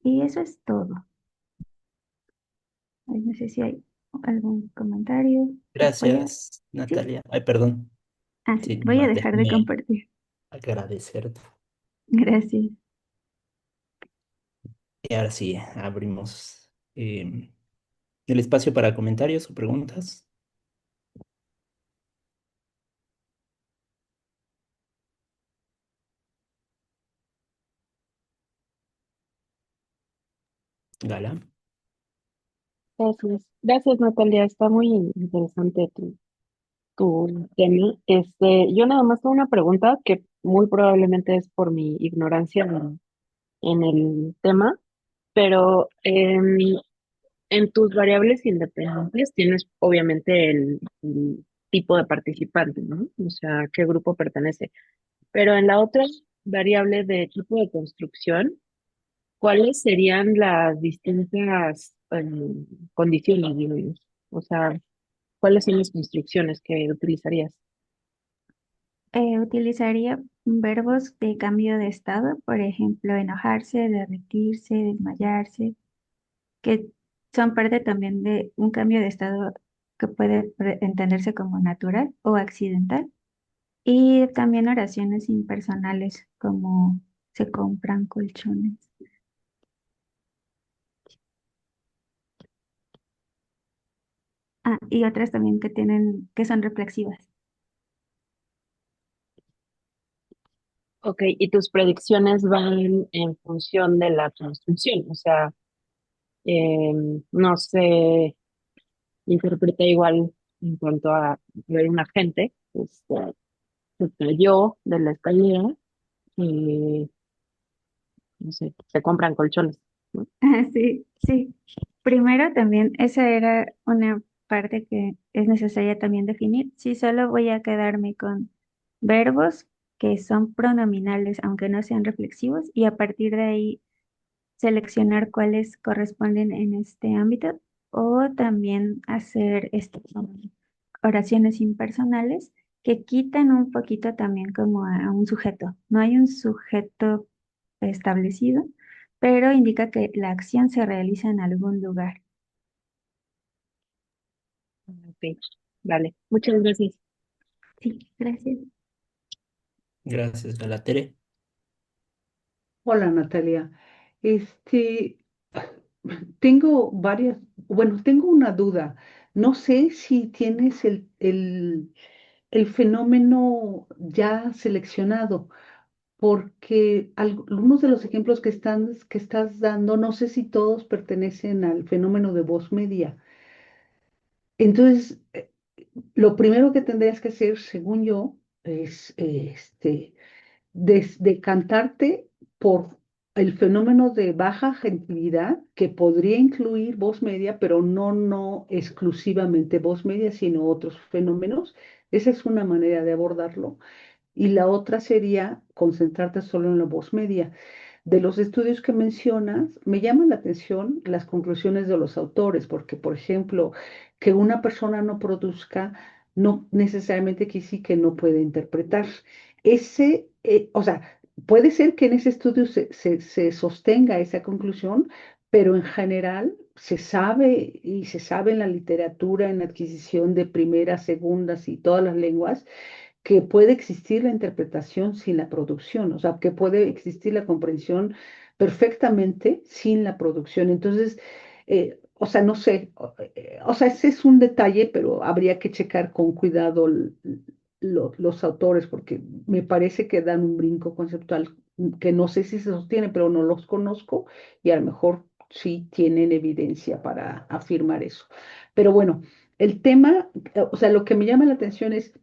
Y eso es todo. Ay, no sé si hay algún comentario. Voy a, Gracias, sí, Natalia. Ay, perdón. sí, Sí, voy a nomás dejar de déjame compartir. agradecerte. Gracias. Y ahora sí, abrimos el espacio para comentarios o preguntas. Gala. Gracias. Gracias, Natalia. Está muy interesante tu tema. Yo nada más tengo una pregunta que muy probablemente es por mi ignorancia en el tema, pero en tus variables independientes tienes obviamente el tipo de participante, ¿no? O sea, qué grupo pertenece. Pero en la otra variable de tipo de construcción, ¿cuáles serían las distintas condiciones, digamos? O sea, ¿cuáles son las construcciones que utilizarías? Utilizaría verbos de cambio de estado, por ejemplo, enojarse, derretirse, desmayarse, que son parte también de un cambio de estado que puede entenderse como natural o accidental. Y también oraciones impersonales, como se compran colchones. Ah, y otras también que son reflexivas. Ok, y tus predicciones van en función de la construcción, o sea, no se interpreta igual en cuanto a ver un agente, se cayó de la escalera y, no sé, se compran colchones, ¿no? Ah, sí, sí. Primero también, esa era una parte que es necesaria también definir. Si solo voy a quedarme con verbos que son pronominales, aunque no sean reflexivos, y a partir de ahí seleccionar cuáles corresponden en este ámbito, o también hacer oraciones impersonales que quitan un poquito también como a un sujeto. No hay un sujeto establecido, pero indica que la acción se realiza en algún lugar. Ok, vale, muchas gracias. Sí, gracias. Gracias, Galatere. Hola Natalia. Este, tengo varias, bueno, tengo una duda. No sé si tienes el fenómeno ya seleccionado, porque algunos de los ejemplos que estás dando, no sé si todos pertenecen al fenómeno de voz media. Entonces, lo primero que tendrías que hacer, según yo, es decantarte por el fenómeno de baja gentilidad, que podría incluir voz media, pero no exclusivamente voz media, sino otros fenómenos. Esa es una manera de abordarlo. Y la otra sería concentrarte solo en la voz media. de los estudios que mencionas, me llaman la atención las conclusiones de los autores, porque, por ejemplo, que una persona no produzca no necesariamente quiere decir que no puede interpretar. O sea, puede ser que en ese estudio se sostenga esa conclusión, pero en general se sabe y se sabe en la literatura, en la adquisición de primeras, segundas y todas las lenguas que puede existir la interpretación sin la producción, o sea, que puede existir la comprensión perfectamente sin la producción. Entonces, o sea, no sé, o sea, ese es un detalle, pero habría que checar con cuidado los autores, porque me parece que dan un brinco conceptual que no sé si se sostiene, pero no los conozco y a lo mejor sí tienen evidencia para afirmar eso. Pero bueno, el tema, o sea, lo que me llama la atención es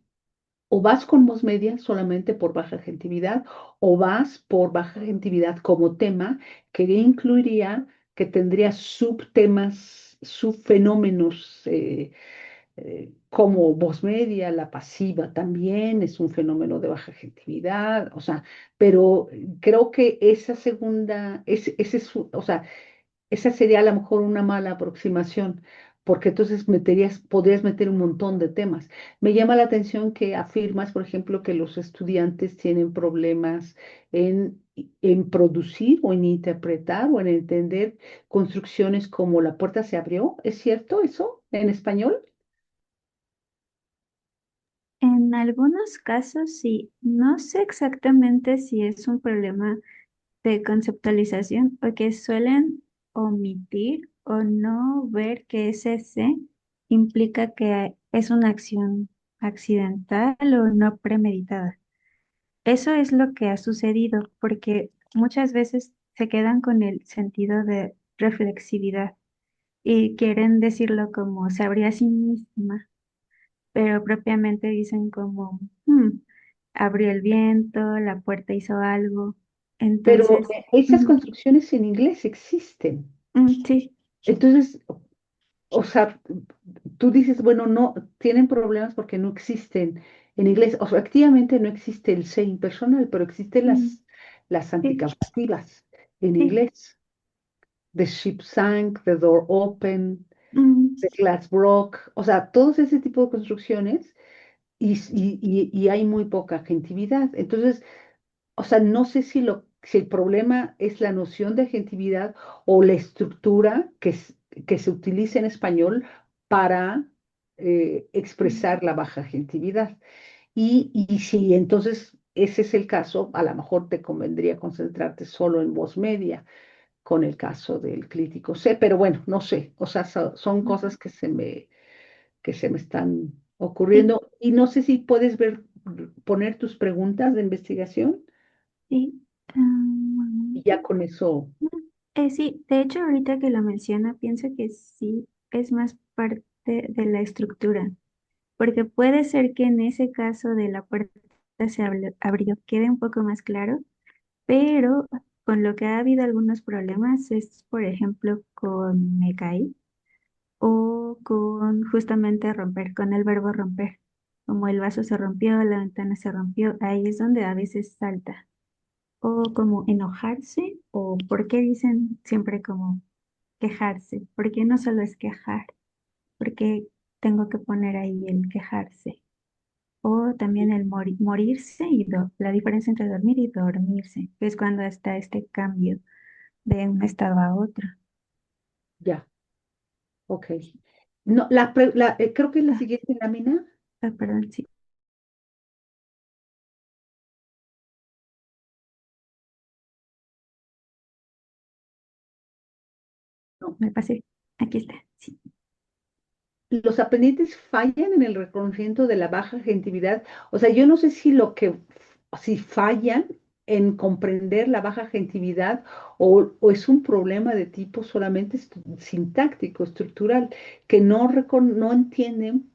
o vas con voz media solamente por baja agentividad, o vas por baja agentividad como tema, que incluiría, que tendría subtemas, subfenómenos, como voz media, la pasiva también es un fenómeno de baja agentividad, o sea, pero creo que esa segunda, o sea, esa sería a lo mejor una mala aproximación, porque entonces podrías meter un montón de temas. Me llama la atención que afirmas, por ejemplo, que los estudiantes tienen problemas en producir o en interpretar o en entender construcciones como la puerta se abrió. ¿Es cierto eso en español? En algunos casos sí, no sé exactamente si es un problema de conceptualización o que suelen omitir o no ver que ese C implica que es una acción accidental o no premeditada. Eso es lo que ha sucedido porque muchas veces se quedan con el sentido de reflexividad y quieren decirlo como se abría a sí misma, pero propiamente dicen como abrió el viento, la puerta hizo algo. Pero Entonces, esas construcciones en inglés existen. sí, Entonces, o sea, tú dices, bueno, no, tienen problemas porque no existen en inglés. O sea, activamente no existe el ser impersonal, pero existen mm, las sí, anticausativas en sí, inglés. The ship sank, the door opened, mm, the glass broke. O sea, todos ese tipo de construcciones y hay muy poca agentividad. Entonces, o sea, no sé si el problema es la noción de agentividad o la estructura que se utiliza en español para expresar la baja agentividad. Y si entonces ese es el caso, a lo mejor te convendría concentrarte solo en voz media con el caso del crítico C, pero bueno, no sé, o sea, son cosas que se me están sí, ocurriendo y no sé si puedes poner tus preguntas de investigación. sí. Y ya con eso, Sí, de hecho, ahorita que lo menciona, pienso que sí es más parte de la estructura, porque puede ser que en ese caso de la puerta abrió quede un poco más claro, pero con lo que ha habido algunos problemas es, por ejemplo, con me caí o con justamente romper, con el verbo romper. Como el vaso se rompió, la ventana se rompió, ahí es donde a veces salta. O como enojarse, o por qué dicen siempre como quejarse, porque no solo es quejar, porque tengo que poner ahí el quejarse. O también el morirse y la diferencia entre dormir y dormirse, que es cuando está este cambio de un estado a otro. ya, ok. No, creo que es la Ah, siguiente lámina. perdón, sí, No. me pasé. Aquí está, sí. Los aprendientes fallan en el reconocimiento de la baja agentividad. O sea, yo no sé si fallan en comprender la baja agentividad o es un problema de tipo solamente sintáctico, estructural, que no entienden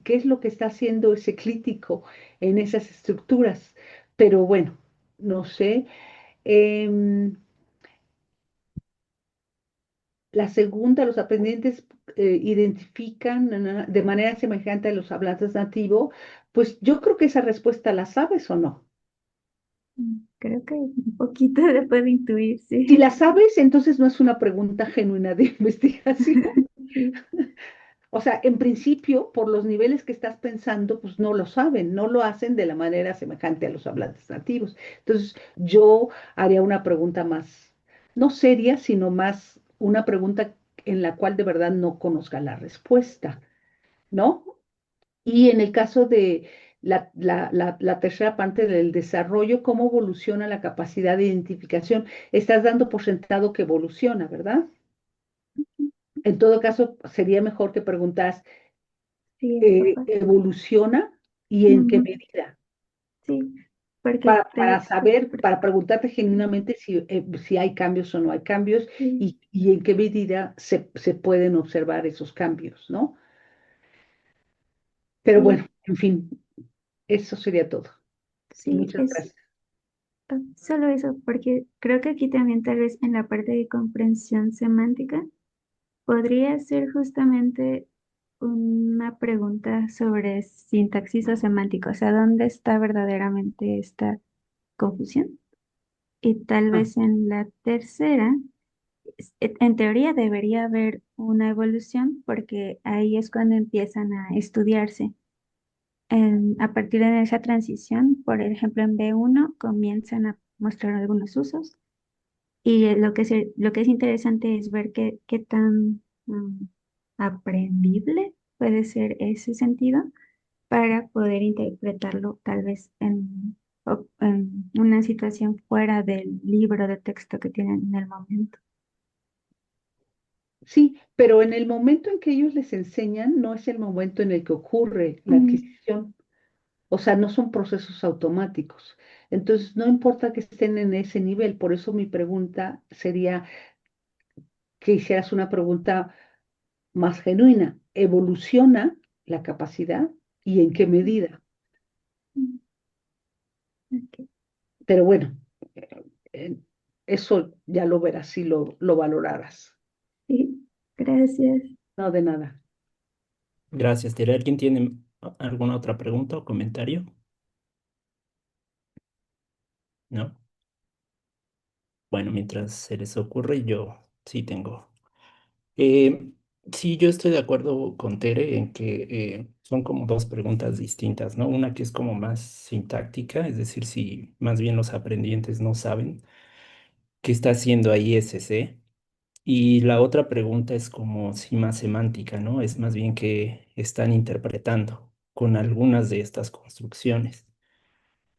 qué es lo que está haciendo ese crítico en esas estructuras. Pero bueno, no sé. Em, la segunda, los aprendientes identifican de manera semejante a los hablantes nativos, pues yo creo que esa respuesta la sabes o no. creo que un poquito le puedo intuir, Si sí. la sabes, entonces no es una pregunta genuina de investigación. Sí, O sea, en principio, por los niveles que estás pensando, pues no lo saben, no lo hacen de la manera semejante a los hablantes nativos. Entonces, yo haría una pregunta más, no seria, sino más una pregunta en la cual de verdad no conozca la respuesta, ¿no? Y en el caso de la tercera parte del desarrollo, ¿cómo evoluciona la capacidad de identificación? Estás dando por sentado que evoluciona, ¿verdad? En todo caso, sería mejor que preguntas, sí, esa parte. ¿evoluciona y en qué Ujú, medida? sí, porque Para saber, porque- para preguntarte genuinamente si hay cambios o no hay cambios sí, y en qué medida se pueden observar esos cambios, ¿no? Pero bueno, sí, en fin, eso sería todo. sí, Muchas gracias. solo eso, porque creo que aquí también tal vez en la parte de comprensión semántica podría ser justamente una pregunta sobre sintaxis o semántica, o sea, ¿dónde está verdaderamente esta confusión? Y tal Ah, vez en la tercera, en teoría debería haber una evolución porque ahí es cuando empiezan a estudiarse. A partir de esa transición, por ejemplo, en B1 comienzan a mostrar algunos usos y lo que es interesante es ver qué tan aprendible puede ser ese sentido para poder interpretarlo tal vez en una situación fuera del libro de texto que tienen en el momento. sí, pero en el momento en que ellos les enseñan, no es el momento en el que ocurre la Mm, adquisición. O sea, no son procesos automáticos. Entonces, no importa que estén en ese nivel. Por eso mi pregunta sería que hicieras una pregunta más genuina. ¿Evoluciona la capacidad y en qué medida? mm, ok. Pero bueno, eh, eso ya lo verás si lo valoraras. Sí, gracias. No de nada. Gracias, Tere. ¿Alguien tiene alguna otra pregunta o comentario? ¿No? Bueno, mientras se les ocurre, yo sí tengo. Eh, sí, yo estoy de acuerdo con Tere en que son como dos preguntas distintas, ¿no? Una que es como más sintáctica, es decir, si más bien los aprendientes no saben qué está haciendo ahí SC. Y la otra pregunta es como si más semántica, ¿no? Es más bien que están interpretando con algunas de estas construcciones.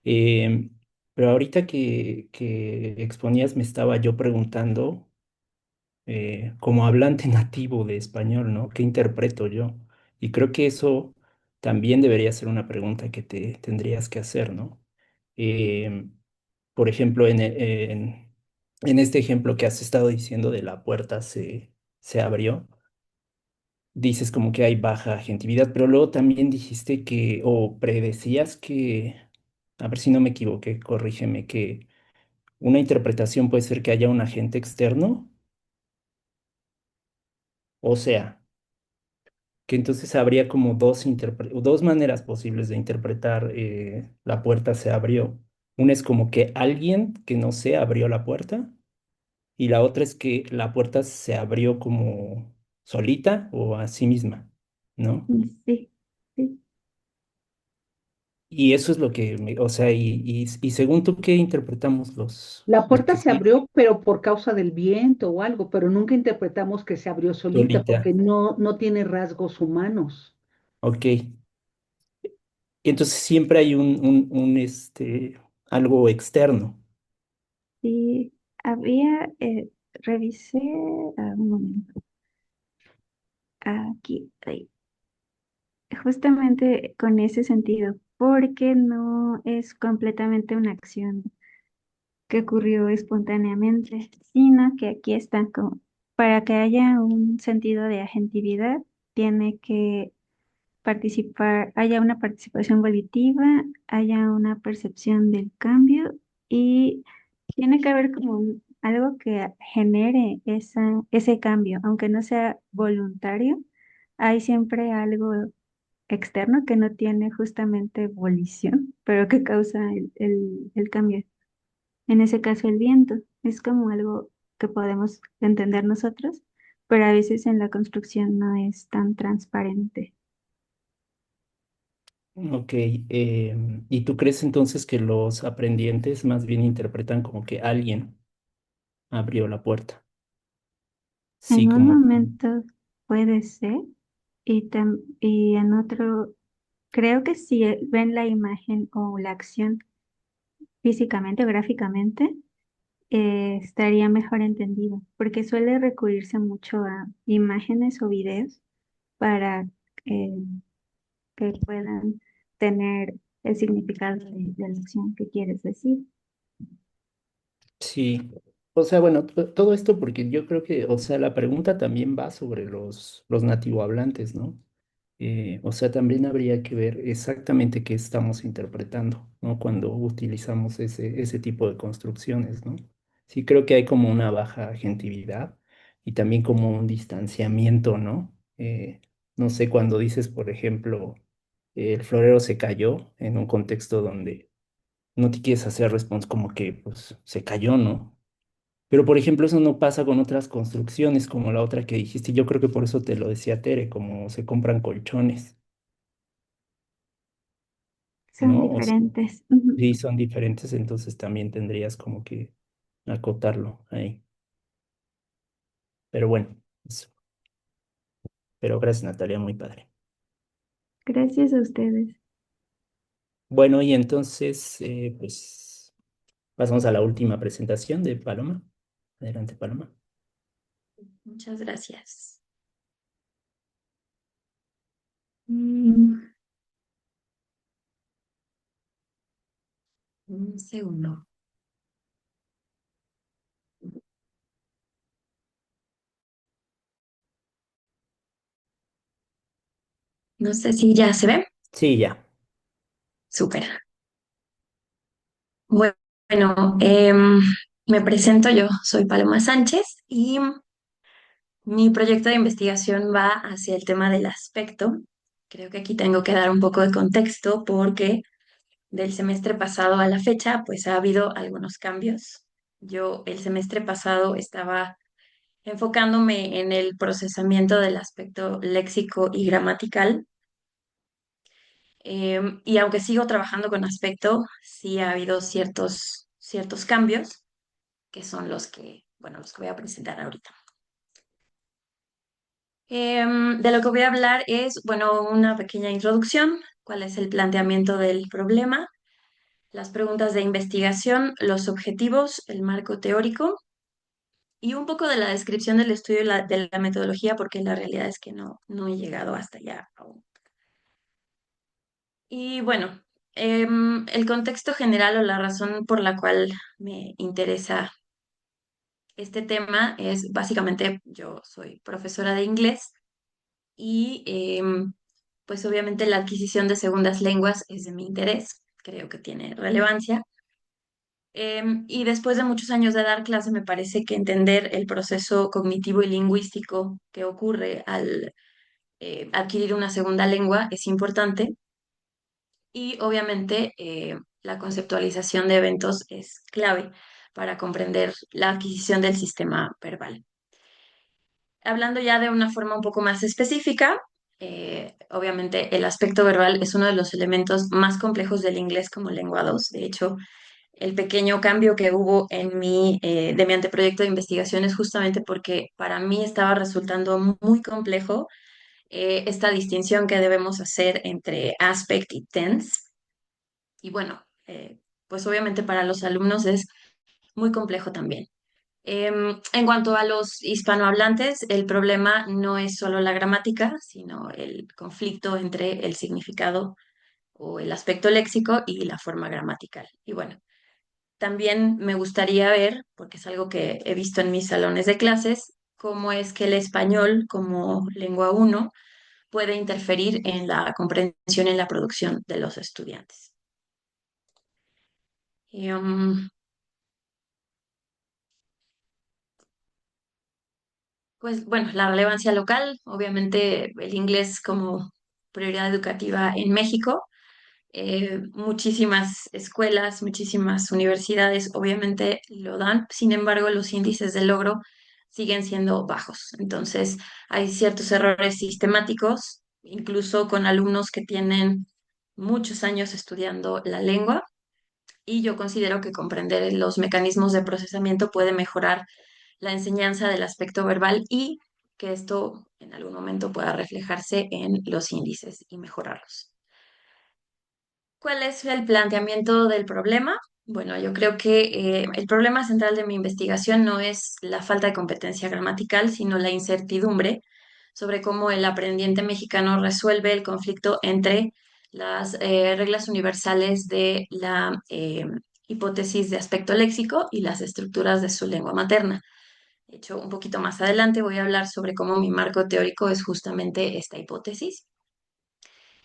Em, pero ahorita que exponías me estaba yo preguntando, como hablante nativo de español, ¿no? ¿Qué interpreto yo? Y creo que eso también debería ser una pregunta que te tendrías que hacer, ¿no? Em, por ejemplo, en este ejemplo que has estado diciendo de la puerta se abrió, dices como que hay baja agentividad, pero luego también dijiste que, o predecías que, a ver si no me equivoqué, corrígeme, que una interpretación puede ser que haya un agente externo, o sea, que entonces habría como dos maneras posibles de interpretar la puerta se abrió. Una es como que alguien que no sé abrió la puerta y la otra es que la puerta se abrió como solita o a sí misma, ¿no? Sí, sí. Y eso es lo que, o sea, y según tú, ¿qué interpretamos La los puerta que se sí, abrió, pero por causa del viento o algo, pero nunca interpretamos que se abrió solita solita? porque no tiene rasgos humanos. Ok. Y entonces siempre hay algo externo. Sí, había, revisé, un momento, aquí, ahí, justamente con ese sentido, porque no es completamente una acción que ocurrió espontáneamente, sino que aquí está como, para que haya un sentido de agentividad, tiene que haya una participación volitiva, haya una percepción del cambio y tiene que haber como algo que genere ese cambio, aunque no sea voluntario, hay siempre algo externo que no tiene justamente volición, pero que causa el cambio. en ese caso el viento. Es como algo que podemos entender nosotros, pero a veces en la construcción no es tan transparente. Ok, ¿y tú crees entonces que los aprendientes más bien interpretan como que alguien abrió la puerta? Sí, En un como, momento puede ser, y en otro, creo que si ven la imagen o la acción físicamente o gráficamente, estaría mejor entendido, porque suele recurrirse mucho a imágenes o videos para eh, que puedan tener el significado de la acción que quieres decir. sí. O sea, bueno, todo esto porque yo creo que, o sea, la pregunta también va sobre los nativohablantes, ¿no? O sea, también habría que ver exactamente qué estamos interpretando, ¿no? Cuando utilizamos ese tipo de construcciones, ¿no? Sí, creo que hay como una baja agentividad y también como un distanciamiento, ¿no? No sé, cuando dices, por ejemplo, el florero se cayó en un contexto donde no te quieres hacer responsable, como que pues se cayó, ¿no? Pero por ejemplo, eso no pasa con otras construcciones como la otra que dijiste. Yo creo que por eso te lo decía Tere, como se compran colchones, Son ¿no? O sea, diferentes. Ujú. sí, son diferentes, entonces también tendrías como que acotarlo ahí. Pero bueno, eso. Pero gracias, Natalia, muy padre. Gracias a ustedes. Bueno, y entonces, pues pasamos a la última presentación de Paloma. Adelante, Paloma. Muchas gracias. Mm, un segundo. No sé si ya se ve. Sí, ya. Súper. Bueno, me presento yo. Soy Paloma Sánchez y mi proyecto de investigación va hacia el tema del aspecto. Creo que aquí tengo que dar un poco de contexto porque del semestre pasado a la fecha, pues ha habido algunos cambios. Yo el semestre pasado estaba enfocándome en el procesamiento del aspecto léxico y gramatical. Y aunque sigo trabajando con aspecto, sí ha habido ciertos cambios que son bueno, los que voy a presentar ahorita. De lo que voy a hablar es, bueno, una pequeña introducción, cuál es el planteamiento del problema, las preguntas de investigación, los objetivos, el marco teórico y un poco de la descripción del estudio y de la metodología, porque la realidad es que no he llegado hasta allá aún. Y bueno, el contexto general o la razón por la cual me interesa este tema es básicamente yo soy profesora de inglés y pues obviamente la adquisición de segundas lenguas es de mi interés, creo que tiene relevancia. Y después de muchos años de dar clase, me parece que entender el proceso cognitivo y lingüístico que ocurre al adquirir una segunda lengua es importante. Y obviamente la conceptualización de eventos es clave para comprender la adquisición del sistema verbal. Hablando ya de una forma un poco más específica, obviamente el aspecto verbal es uno de los elementos más complejos del inglés como lengua 2. De hecho, el pequeño cambio que hubo de mi anteproyecto de investigación es justamente porque para mí estaba resultando muy complejo esta distinción que debemos hacer entre aspect y tense. Y bueno, pues obviamente para los alumnos es muy complejo también. En cuanto a los hispanohablantes, el problema no es solo la gramática, sino el conflicto entre el significado o el aspecto léxico y la forma gramatical. Y bueno, también me gustaría ver, porque es algo que he visto en mis salones de clases, cómo es que el español como lengua uno puede interferir en la comprensión y en la producción de los estudiantes. Y, pues bueno, la relevancia local, obviamente el inglés como prioridad educativa en México. Muchísimas escuelas, muchísimas universidades obviamente lo dan, sin embargo los índices de logro siguen siendo bajos. Entonces hay ciertos errores sistemáticos, incluso con alumnos que tienen muchos años estudiando la lengua, y yo considero que comprender los mecanismos de procesamiento puede mejorar la enseñanza del aspecto verbal y que esto en algún momento pueda reflejarse en los índices y mejorarlos. ¿Cuál es el planteamiento del problema? Bueno, yo creo que el problema central de mi investigación no es la falta de competencia gramatical, sino la incertidumbre sobre cómo el aprendiente mexicano resuelve el conflicto entre las reglas universales de la hipótesis de aspecto léxico y las estructuras de su lengua materna. De hecho, un poquito más adelante voy a hablar sobre cómo mi marco teórico es justamente esta hipótesis.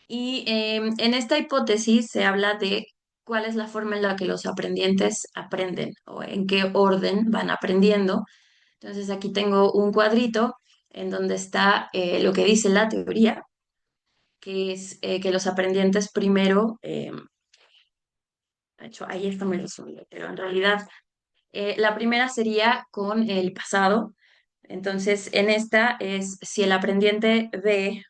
Y en esta hipótesis se habla de cuál es la forma en la que los aprendientes aprenden o en qué orden van aprendiendo. Entonces aquí tengo un cuadrito en donde está lo que dice la teoría, que es que los aprendientes primero, de hecho ahí está muy resumido, pero en realidad la primera sería con el pasado. Entonces en esta es si el aprendiente ve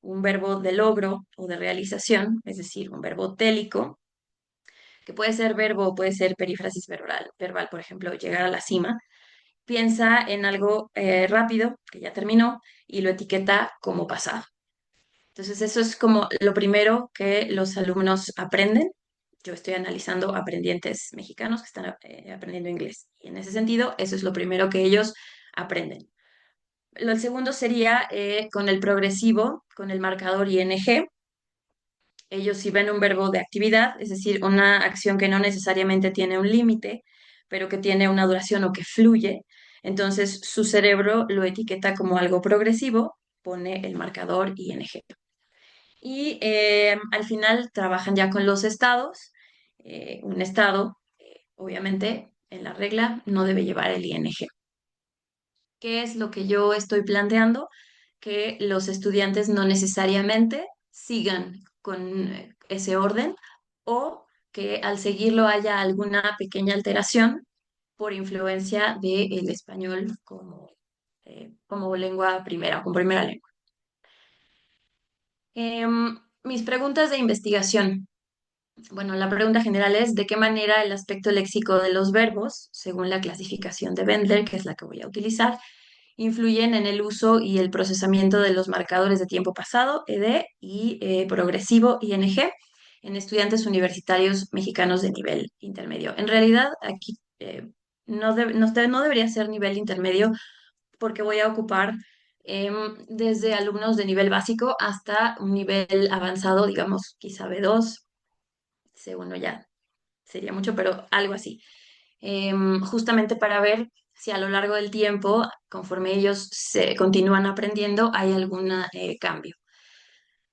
un verbo de logro o de realización, es decir, un verbo télico, que puede ser verbo o puede ser perífrasis verbal, por ejemplo, llegar a la cima, piensa en algo rápido, que ya terminó, y lo etiqueta como pasado. Entonces, eso es como lo primero que los alumnos aprenden. Yo estoy analizando aprendientes mexicanos que están aprendiendo inglés. Y en ese sentido, eso es lo primero que ellos aprenden. El segundo sería con el progresivo, con el marcador ing. Ellos si ven un verbo de actividad, es decir, una acción que no necesariamente tiene un límite, pero que tiene una duración o que fluye, entonces su cerebro lo etiqueta como algo progresivo, pone el marcador ing. Y al final trabajan ya con los estados. Un estado, obviamente, en la regla no debe llevar el ing. ¿Qué es lo que yo estoy planteando? Que los estudiantes no necesariamente sigan con ese orden o que al seguirlo haya alguna pequeña alteración por influencia del español como lengua primera, como primera lengua. Mis preguntas de investigación. Bueno, la pregunta general es ¿de qué manera el aspecto léxico de los verbos, según la clasificación de Bendler, que es la que voy a utilizar, influyen en el uso y el procesamiento de los marcadores de tiempo pasado, ED, y progresivo, ING, en estudiantes universitarios mexicanos de nivel intermedio? En realidad, aquí no debería ser nivel intermedio porque voy a ocupar desde alumnos de nivel básico hasta un nivel avanzado, digamos, quizá B2, C1 ya sería mucho, pero algo así, justamente para ver si a lo largo del tiempo, conforme ellos se continúan aprendiendo, hay algún cambio.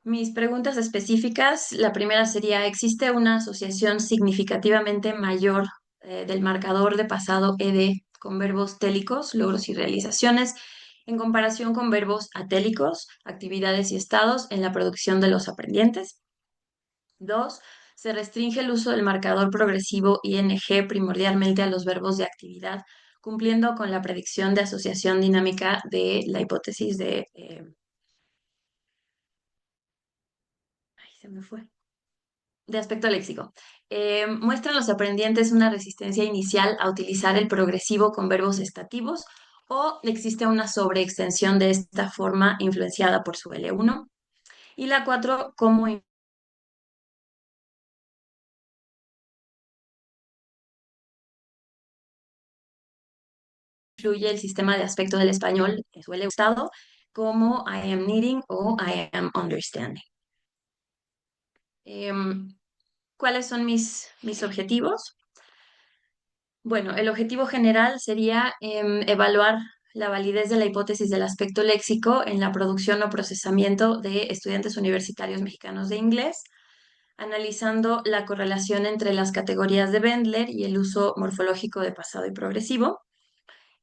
Mis preguntas específicas, la primera sería, ¿existe una asociación significativamente mayor del marcador de pasado ED con verbos télicos, logros y realizaciones, en comparación con verbos atélicos, actividades y estados en la producción de los aprendientes? Dos, se restringe el uso del marcador progresivo ing primordialmente a los verbos de actividad, cumpliendo con la predicción de asociación dinámica de la hipótesis de... ay, se me fue. De aspecto léxico. Muestran los aprendientes una resistencia inicial a utilizar el progresivo con verbos estativos o existe una sobreextensión de esta forma influenciada por su L1. Y la cuatro, cómo influye el sistema de aspecto del español que suele usado como I am needing o I am understanding. Em, ¿Cuáles son mis objetivos? Bueno, el objetivo general sería evaluar la validez de la hipótesis del aspecto léxico en la producción o procesamiento de estudiantes universitarios mexicanos de inglés, analizando la correlación entre las categorías de Bendler y el uso morfológico de pasado y progresivo,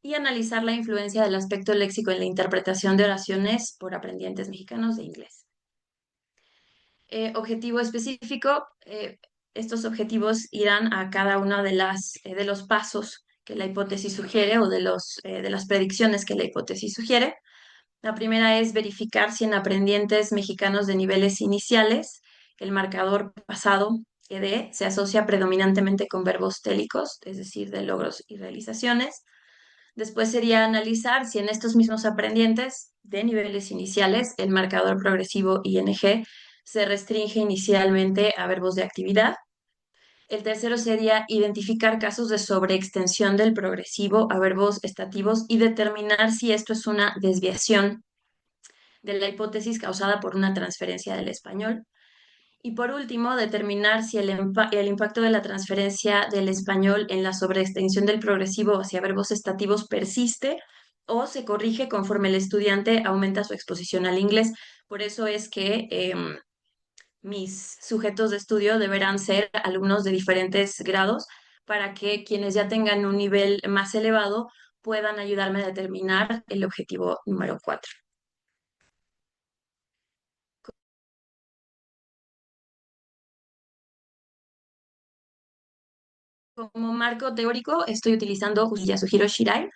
y analizar la influencia del aspecto léxico en la interpretación de oraciones por aprendientes mexicanos de inglés. Objetivo específico, estos objetivos irán a cada uno de los pasos que la hipótesis sugiere o de las predicciones que la hipótesis sugiere. La primera es verificar si en aprendientes mexicanos de niveles iniciales el marcador pasado, ED, se asocia predominantemente con verbos télicos, es decir, de logros y realizaciones. Después sería analizar si en estos mismos aprendientes de niveles iniciales el marcador progresivo ING se restringe inicialmente a verbos de actividad. El tercero sería identificar casos de sobreextensión del progresivo a verbos estativos y determinar si esto es una desviación de la hipótesis causada por una transferencia del español. Y por último, determinar si el impacto de la transferencia del español en la sobreextensión del progresivo hacia verbos estativos persiste o se corrige conforme el estudiante aumenta su exposición al inglés. Por eso es que mis sujetos de estudio deberán ser alumnos de diferentes grados para que quienes ya tengan un nivel más elevado puedan ayudarme a determinar el objetivo número 4. Como marco teórico estoy utilizando Yasuhiro Shirai,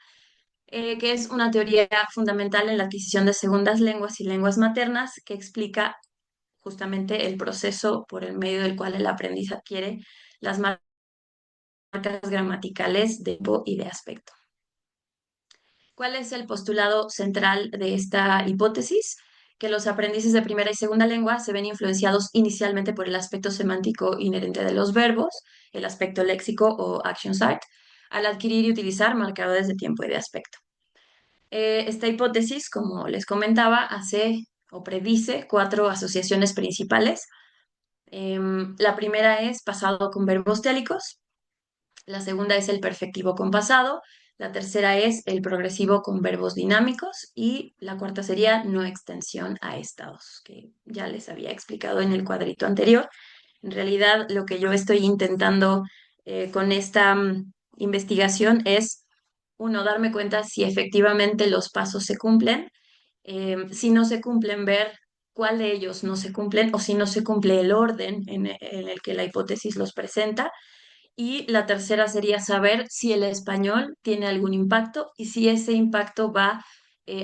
que es una teoría fundamental en la adquisición de segundas lenguas y lenguas maternas que explica justamente el proceso por el medio del cual el aprendiz adquiere las marcas gramaticales de tipo y de aspecto. ¿Cuál es el postulado central de esta hipótesis? Que los aprendices de primera y segunda lengua se ven influenciados inicialmente por el aspecto semántico inherente de los verbos, el aspecto léxico o action site, al adquirir y utilizar marcadores de tiempo y de aspecto. Esta hipótesis, como les comentaba, hace o predice 4 asociaciones principales. La primera es pasado con verbos télicos, la segunda es el perfectivo con pasado, la tercera es el progresivo con verbos dinámicos y la cuarta sería no extensión a estados, que ya les había explicado en el cuadrito anterior. En realidad, lo que yo estoy intentando con esta investigación es, uno, darme cuenta si efectivamente los pasos se cumplen, si no se cumplen, ver cuál de ellos no se cumplen o si no se cumple el orden en el que la hipótesis los presenta. Y la tercera sería saber si el español tiene algún impacto y si ese impacto va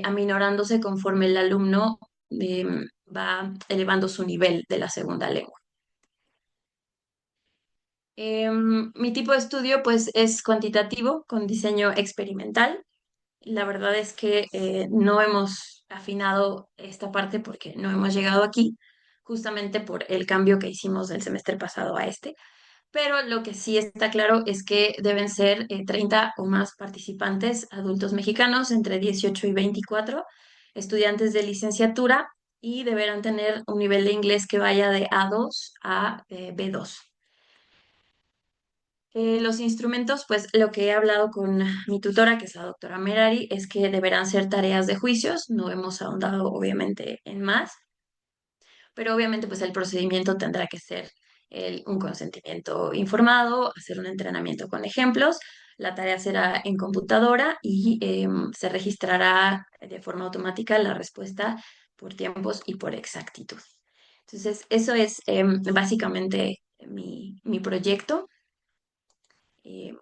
aminorándose conforme el alumno va elevando su nivel de la segunda lengua. Mi tipo de estudio pues es cuantitativo con diseño experimental. La verdad es que no hemos afinado esta parte porque no hemos llegado aquí, justamente por el cambio que hicimos del semestre pasado a este. Pero lo que sí está claro es que deben ser 30 o más participantes adultos mexicanos entre 18 y 24, estudiantes de licenciatura y deberán tener un nivel de inglés que vaya de A2 a B2. Los instrumentos, pues lo que he hablado con mi tutora, que es la doctora Merari, es que deberán ser tareas de juicios, no hemos ahondado obviamente en más, pero obviamente pues el procedimiento tendrá que ser un consentimiento informado, hacer un entrenamiento con ejemplos, la tarea será en computadora y se registrará de forma automática la respuesta por tiempos y por exactitud. Entonces, eso es básicamente mi proyecto. Eh,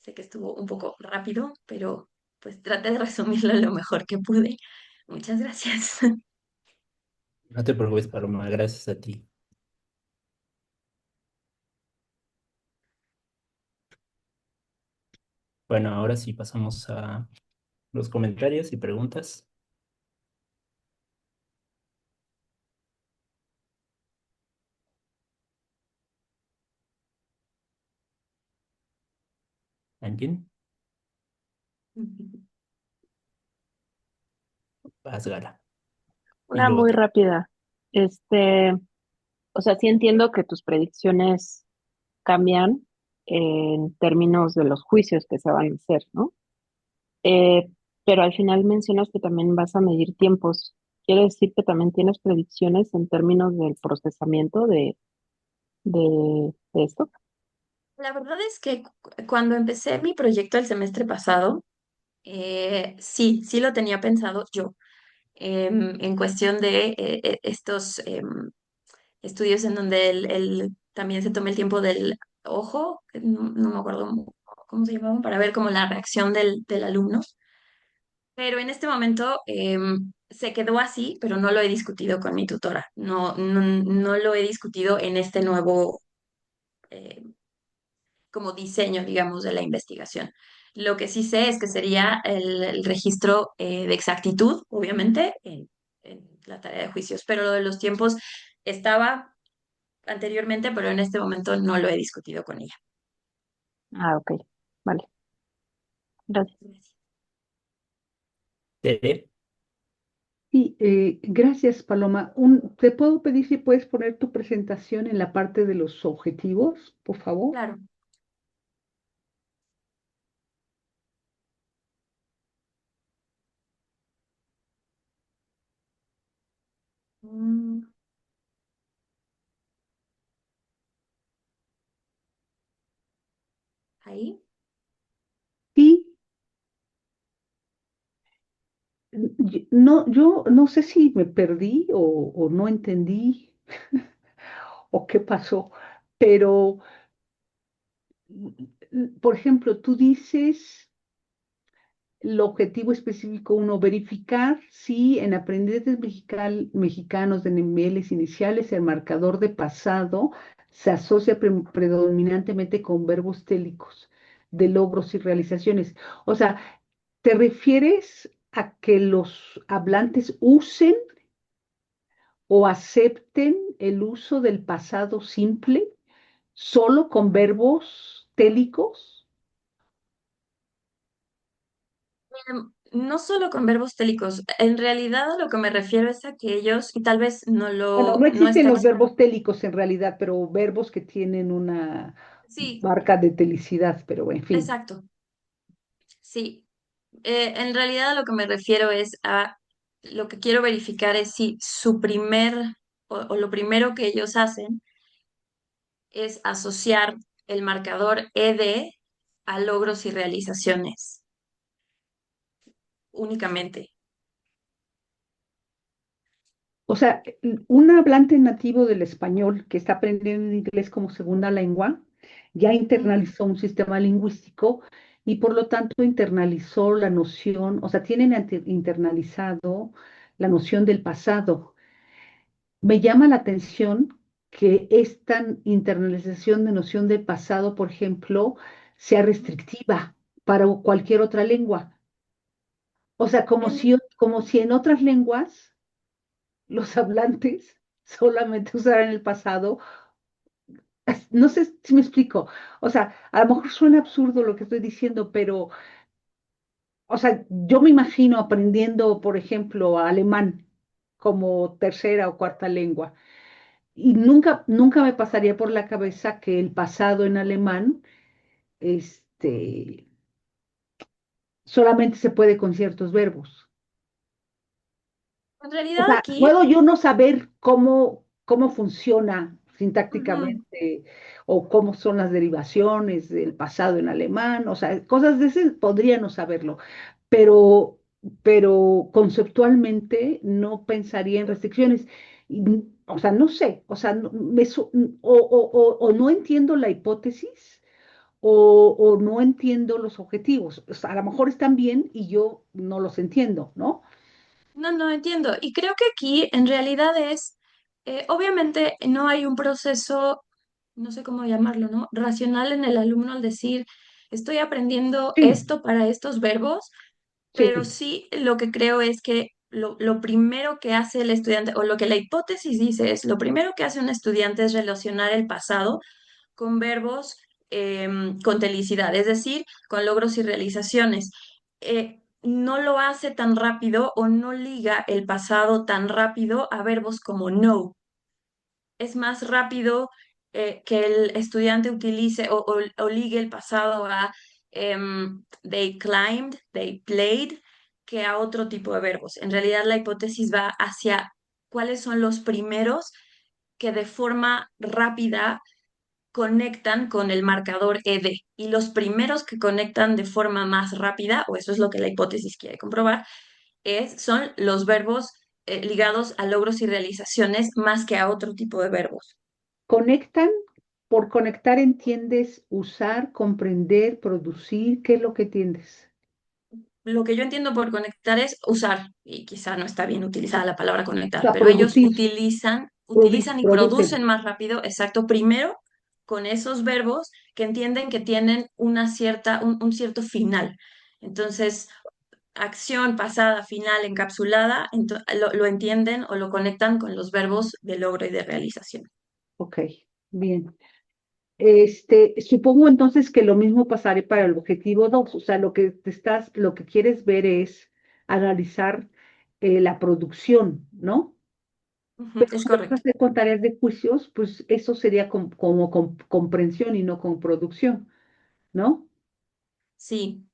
Sé que estuvo un poco rápido, pero pues traté de resumirlo lo mejor que pude. Muchas gracias. No te preocupes, Paloma, gracias a ti. Bueno, ahora sí pasamos a los comentarios y preguntas. ¿Alguien? Vas, Gala. Y Una luego muy tú. rápida. Este, o sea, sí entiendo que tus predicciones cambian en términos de los juicios que se van a hacer, ¿no? Eh, pero al final mencionas que también vas a medir tiempos. ¿Quiere decir que también tienes predicciones en términos del procesamiento de esto? La verdad es que cuando empecé mi proyecto el semestre pasado, sí lo tenía pensado yo, en cuestión de estos estudios en donde también se toma el tiempo del ojo, que no me acuerdo cómo se llamaban, para ver como la reacción del alumno. Pero en este momento se quedó así, pero no lo he discutido con mi tutora. No lo he discutido en este nuevo eh, como diseño, digamos, de la investigación. Lo que sí sé es que sería el registro de exactitud, obviamente, en la tarea de juicios, pero lo de los tiempos estaba anteriormente, pero en este momento no lo he discutido con ella. Ah, ok. Vale. Gracias. Tere, Y gracias, Paloma. ¿Te puedo pedir si puedes poner tu presentación en la parte de los objetivos, por favor? Claro. Mm, ahí. Y no, yo no sé si me perdí o no entendí o qué pasó, pero, por ejemplo, tú dices el objetivo específico uno, verificar si en aprendices mexicanos de niveles iniciales el marcador de pasado se asocia predominantemente con verbos télicos de logros y realizaciones. O sea, ¿te refieres a que los hablantes usen o acepten el uso del pasado simple solo con verbos télicos? No solo con verbos télicos, en realidad a lo que me refiero es a que ellos, y tal vez Bueno, no no existen está los explícito. verbos télicos en realidad, pero verbos que tienen una Sí, marca de telicidad, pero en fin. exacto, sí. En realidad a lo que me refiero es a lo que quiero verificar es si su o lo primero que ellos hacen es asociar el marcador ED a logros y realizaciones únicamente. O sea, un hablante nativo del español que está aprendiendo inglés como segunda lengua ya Ujú. internalizó un sistema lingüístico y por lo tanto internalizó la noción, o sea, tienen internalizado la noción del pasado. Me llama la atención que esta internalización de noción del pasado, por ejemplo, sea restrictiva para cualquier otra lengua. O sea, En- como si en otras lenguas los hablantes solamente usaran el pasado. No sé si me explico. O sea, a lo mejor suena absurdo lo que estoy diciendo, pero, o sea, yo me imagino aprendiendo, por ejemplo, alemán como tercera o cuarta lengua. Y nunca me pasaría por la cabeza que el pasado en alemán, este, solamente se puede con ciertos verbos. en O realidad sea, aquí, puedo yo no saber cómo funciona ujú, sintácticamente o cómo son las derivaciones del pasado en alemán, o sea, cosas de ese podría no saberlo, pero, pero conceptualmente no pensaría en restricciones. O sea, no sé, o sea, o no entiendo la hipótesis o no entiendo los objetivos. O sea, a lo mejor están bien y yo no los entiendo, ¿no? no entiendo. Y creo que aquí en realidad obviamente no hay un proceso, no sé cómo llamarlo, ¿no? Racional en el alumno al decir, estoy aprendiendo Sí, esto para estos verbos, pero sí. sí lo que creo es que lo primero que hace el estudiante, o lo que la hipótesis dice es, lo primero que hace un estudiante es relacionar el pasado con verbos con telicidad, es decir, con logros y realizaciones. No lo hace tan rápido o no liga el pasado tan rápido a verbos como know. Es más rápido que el estudiante utilice o ligue el pasado a they climbed, they played, que a otro tipo de verbos. En realidad la hipótesis va hacia cuáles son los primeros que de forma rápida conectan con el marcador ED. Y los primeros que conectan de forma más rápida, o eso es lo que la hipótesis quiere comprobar, son los verbos ligados a logros y realizaciones más que a otro tipo de verbos. Conectan, por conectar entiendes usar, comprender, producir, ¿qué es lo que entiendes? Lo que yo entiendo por conectar es usar, y quizá no está bien utilizada la palabra O conectar, sea, pero ellos producir, utilizan y producen producen. más rápido, exacto, primero con esos verbos que entienden que tienen un cierto final. Entonces, acción pasada, final, encapsulada, lo entienden o lo conectan con los verbos de logro y de realización. Ok, bien. Supongo entonces que lo mismo pasaré para el objetivo 2. O sea, lo que quieres ver es analizar la producción, ¿no? Ujú, Pero es si lo vas a correcto. hacer con tareas de juicios, pues eso sería como comprensión y no con producción, ¿no? Sí.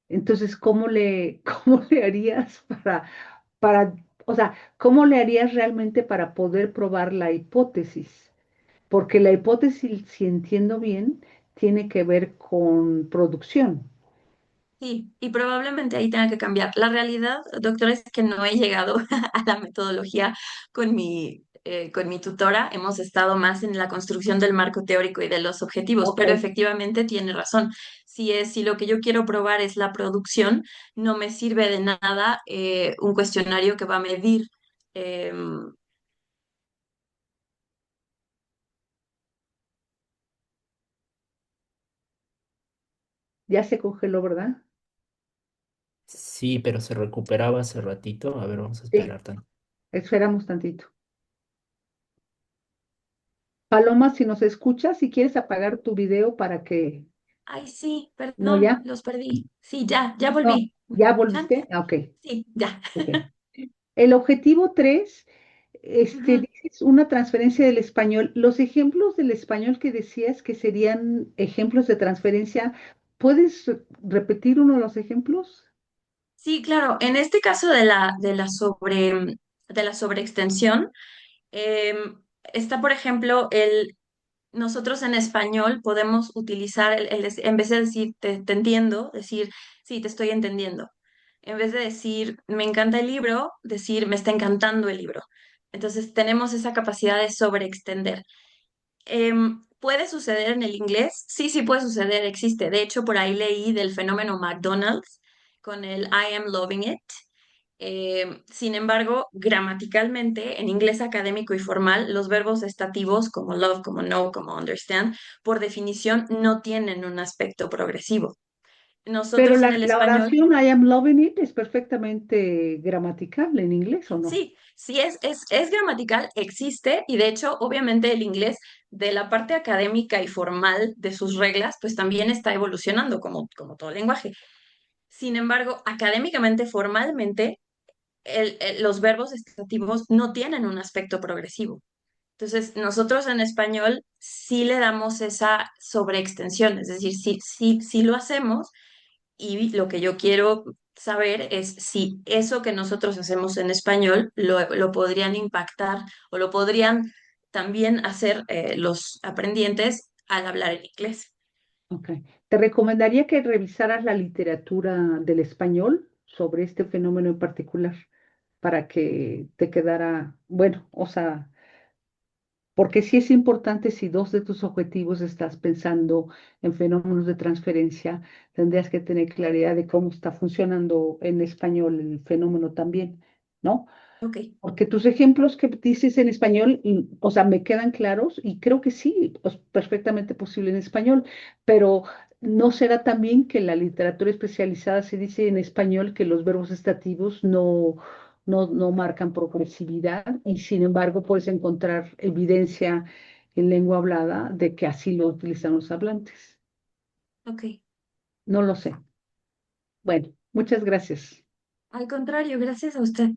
Entonces, cómo le harías para, o sea, cómo le harías realmente para poder probar la hipótesis? Porque la hipótesis, si entiendo bien, tiene que ver con producción. Sí, y probablemente ahí tenga que cambiar. La realidad, doctora, es que no he llegado a la metodología con mi tutora. Hemos estado más en la construcción del marco teórico y de los objetivos, Ok, pero efectivamente tiene razón. Si lo que yo quiero probar es la producción, no me sirve de nada un cuestionario que va a medir. em, ya se congeló, ¿verdad? Sí, pero se recuperaba hace ratito. A ver, vamos a Sí, esperar tanto. esperamos tantito. Paloma, si nos escuchas, si quieres apagar tu video para que... Ay, sí, No, perdón, ya. los perdí. Sí, ya No, volví. ¿Me ¿ya escuchan? volviste? Ah, ok, Sí, ya. ok. El objetivo 3, Ujú. dices una transferencia del español. Los ejemplos del español que decías que serían ejemplos de transferencia, ¿puedes repetir uno de los ejemplos? Sí, claro. En este caso de la sobreextensión, está, por ejemplo, nosotros en español podemos utilizar en vez de decir te entiendo, decir sí, te estoy entendiendo. En vez de decir me encanta el libro, decir me está encantando el libro. Entonces tenemos esa capacidad de sobreextender. ¿Puede suceder en el inglés? Sí, sí puede suceder, existe. De hecho, por ahí leí del fenómeno McDonald's con el I am loving it. Sin embargo, gramaticalmente, en inglés académico y formal, los verbos estativos como love, como know, como understand, por definición no tienen un aspecto progresivo. Pero Nosotros en el la español, oración I am loving it es perfectamente gramaticable en inglés, ¿o no? sí, sí es gramatical, existe, y de hecho, obviamente el inglés de la parte académica y formal de sus reglas, pues también está evolucionando como todo lenguaje. Sin embargo, académicamente, formalmente, los verbos estativos no tienen un aspecto progresivo. Entonces, nosotros en español sí le damos esa sobreextensión, es decir, sí lo hacemos y lo que yo quiero saber es si eso que nosotros hacemos en español lo podrían impactar o lo podrían también hacer los aprendientes al hablar en inglés. Ok. Te recomendaría que revisaras la literatura del español sobre este fenómeno en particular para que te quedara, bueno, o sea, porque sí es importante si dos de tus objetivos estás pensando en fenómenos de transferencia, tendrías que tener claridad de cómo está funcionando en español el fenómeno también, ¿no? Ok, Porque tus ejemplos que dices en español, o sea, me quedan claros y creo que sí, es perfectamente posible en español, pero ¿no será también que en la literatura especializada se dice en español que los verbos estativos no marcan progresividad y sin embargo puedes encontrar evidencia en lengua hablada de que así lo utilizan los hablantes? ok. No lo sé. Bueno, muchas gracias. Al contrario, gracias a usted.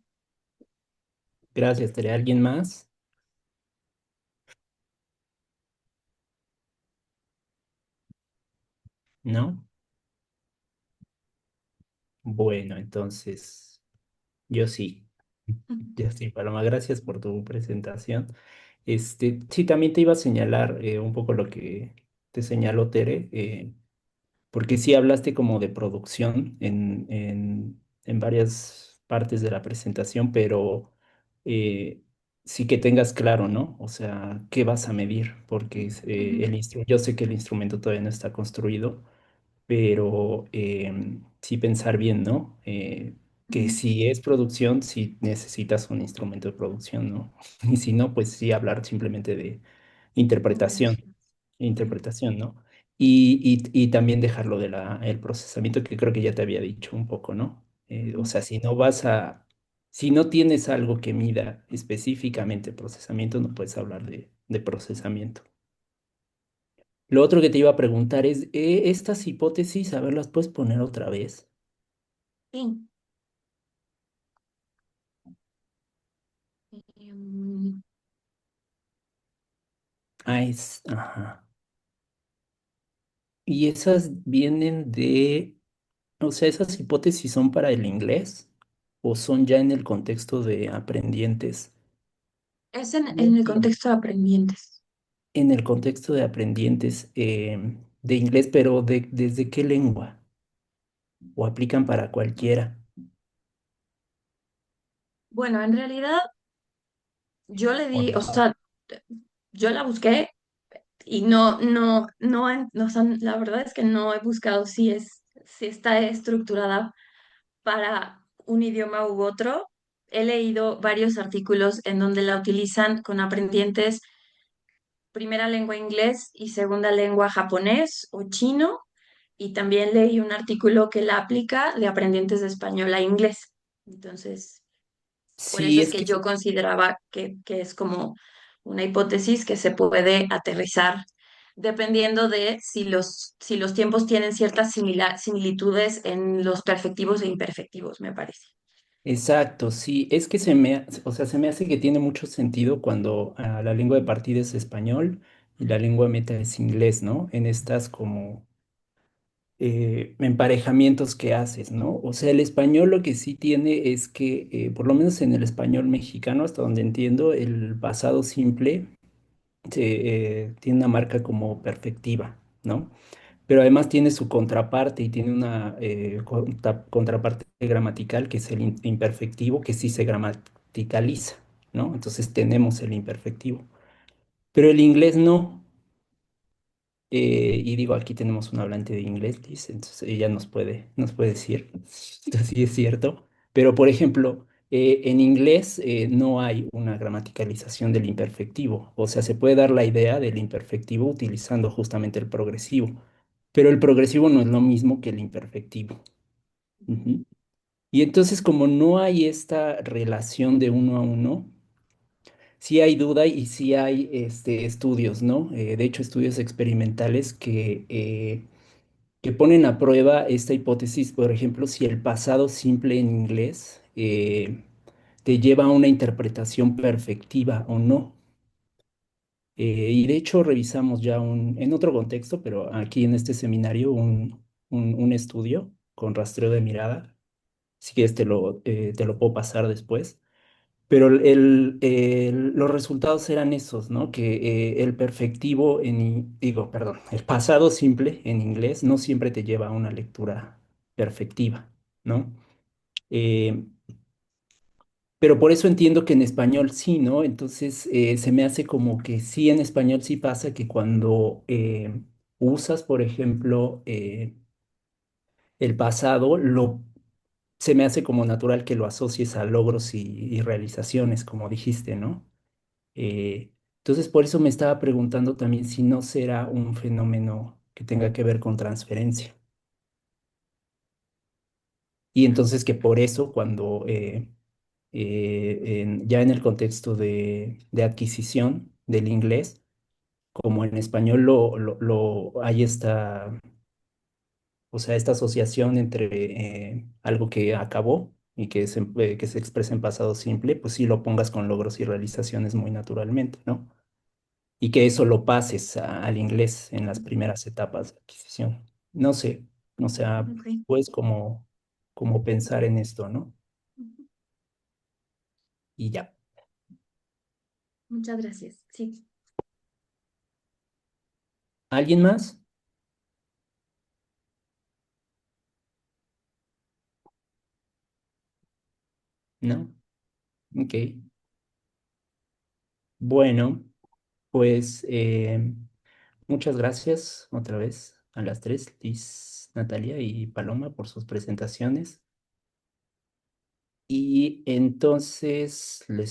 Gracias, Tere. ¿Alguien más? ¿No? Bueno, entonces, yo sí. Yo sí, Paloma, gracias por tu presentación. Sí, también te iba a señalar un poco lo que te señaló Tere, porque sí hablaste como de producción en varias partes de la presentación, pero eh, sí que tengas claro, ¿no? O sea, ¿qué vas a medir? Porque Ujú, yo sé que el instrumento todavía no está construido, pero sí pensar bien, ¿no? Que ujú. si es producción, sí necesitas un instrumento de producción, ¿no? Y si no, pues sí hablar simplemente de interpretación, Operación. Ujú. interpretación, ¿no? Y también dejarlo de el procesamiento, que creo que ya te había dicho un poco, ¿no? O Ujú. sea, si no tienes algo que mida específicamente procesamiento, no puedes hablar de procesamiento. Lo otro que te iba a preguntar es, estas hipótesis, a ver, ¿las puedes poner otra vez? Sí. Em, Ajá. Y esas vienen o sea, esas hipótesis son para el inglés o son ya en el contexto de aprendientes. es No en el entiendo. contexto de aprendientes. En el contexto de aprendientes de inglés, pero ¿desde qué lengua? ¿O aplican para cualquiera? Bueno, en realidad yo le ¿O di, o no? sea, yo la busqué y no, o sea, la verdad es que no he buscado si está estructurada para un idioma u otro. He leído varios artículos en donde la utilizan con aprendientes primera lengua inglés y segunda lengua japonés o chino. Y también leí un artículo que la aplica de aprendientes de español a inglés. Entonces, por eso Sí, es es que que yo consideraba que es como una hipótesis que se puede aterrizar dependiendo de si los tiempos tienen ciertas similitudes en los perfectivos e imperfectivos, me parece. exacto, sí, es que o sea, se me hace que tiene mucho sentido cuando la lengua de partida es español y la lengua meta es inglés, ¿no? En estas como emparejamientos que haces, ¿no? O sea, el español lo que sí tiene es que, por lo menos en el español mexicano, hasta donde entiendo, el pasado simple tiene una marca como perfectiva, ¿no? Pero además tiene su contraparte y tiene una contraparte gramatical que es el imperfectivo, que sí se gramaticaliza, ¿no? Entonces tenemos el imperfectivo. Pero el inglés no. Y digo, aquí tenemos un hablante de inglés, Liz, entonces ella nos puede decir, esto sí es cierto. Pero, por ejemplo, en inglés no hay una gramaticalización del imperfectivo. O sea, se puede dar la idea del imperfectivo utilizando justamente el progresivo. Pero el progresivo no es lo mismo que el imperfectivo. Ujú. Y entonces, como no hay esta relación de uno a uno, sí hay duda y sí hay estudios, ¿no? De hecho, estudios experimentales que ponen a prueba esta hipótesis, por ejemplo, si el pasado simple en inglés te lleva a una interpretación perfectiva o no. Y de hecho revisamos ya en otro contexto, pero aquí en este seminario, un estudio con rastreo de mirada. Si quieres te lo puedo pasar después. Pero los resultados eran esos, ¿no? Que el perfectivo digo, perdón, el pasado simple en inglés no siempre te lleva a una lectura perfectiva, ¿no? Eh, pero por eso entiendo que en español sí, ¿no? Entonces se me hace como que sí, en español sí pasa que cuando usas, por ejemplo, el pasado, se me hace como natural que lo asocies a logros y realizaciones, como dijiste, ¿no? Entonces, por eso me estaba preguntando también si no será un fenómeno que tenga que ver con transferencia. Y entonces que por eso cuando ya en el contexto de adquisición del inglés, como en español hay o sea, esta asociación entre algo que acabó y que se expresa en pasado simple, pues sí lo pongas con logros y realizaciones muy naturalmente, ¿no? Y que eso lo pases al inglés en las primeras etapas de adquisición. No sé, o sea, Ok. puedes como pensar en esto, ¿no? Ujú. Y ya. Muchas gracias. Sí. ¿Alguien más? ¿No? Ok. Bueno, pues muchas gracias otra vez a las tres, Liz, Natalia y Paloma, por sus presentaciones. Y entonces les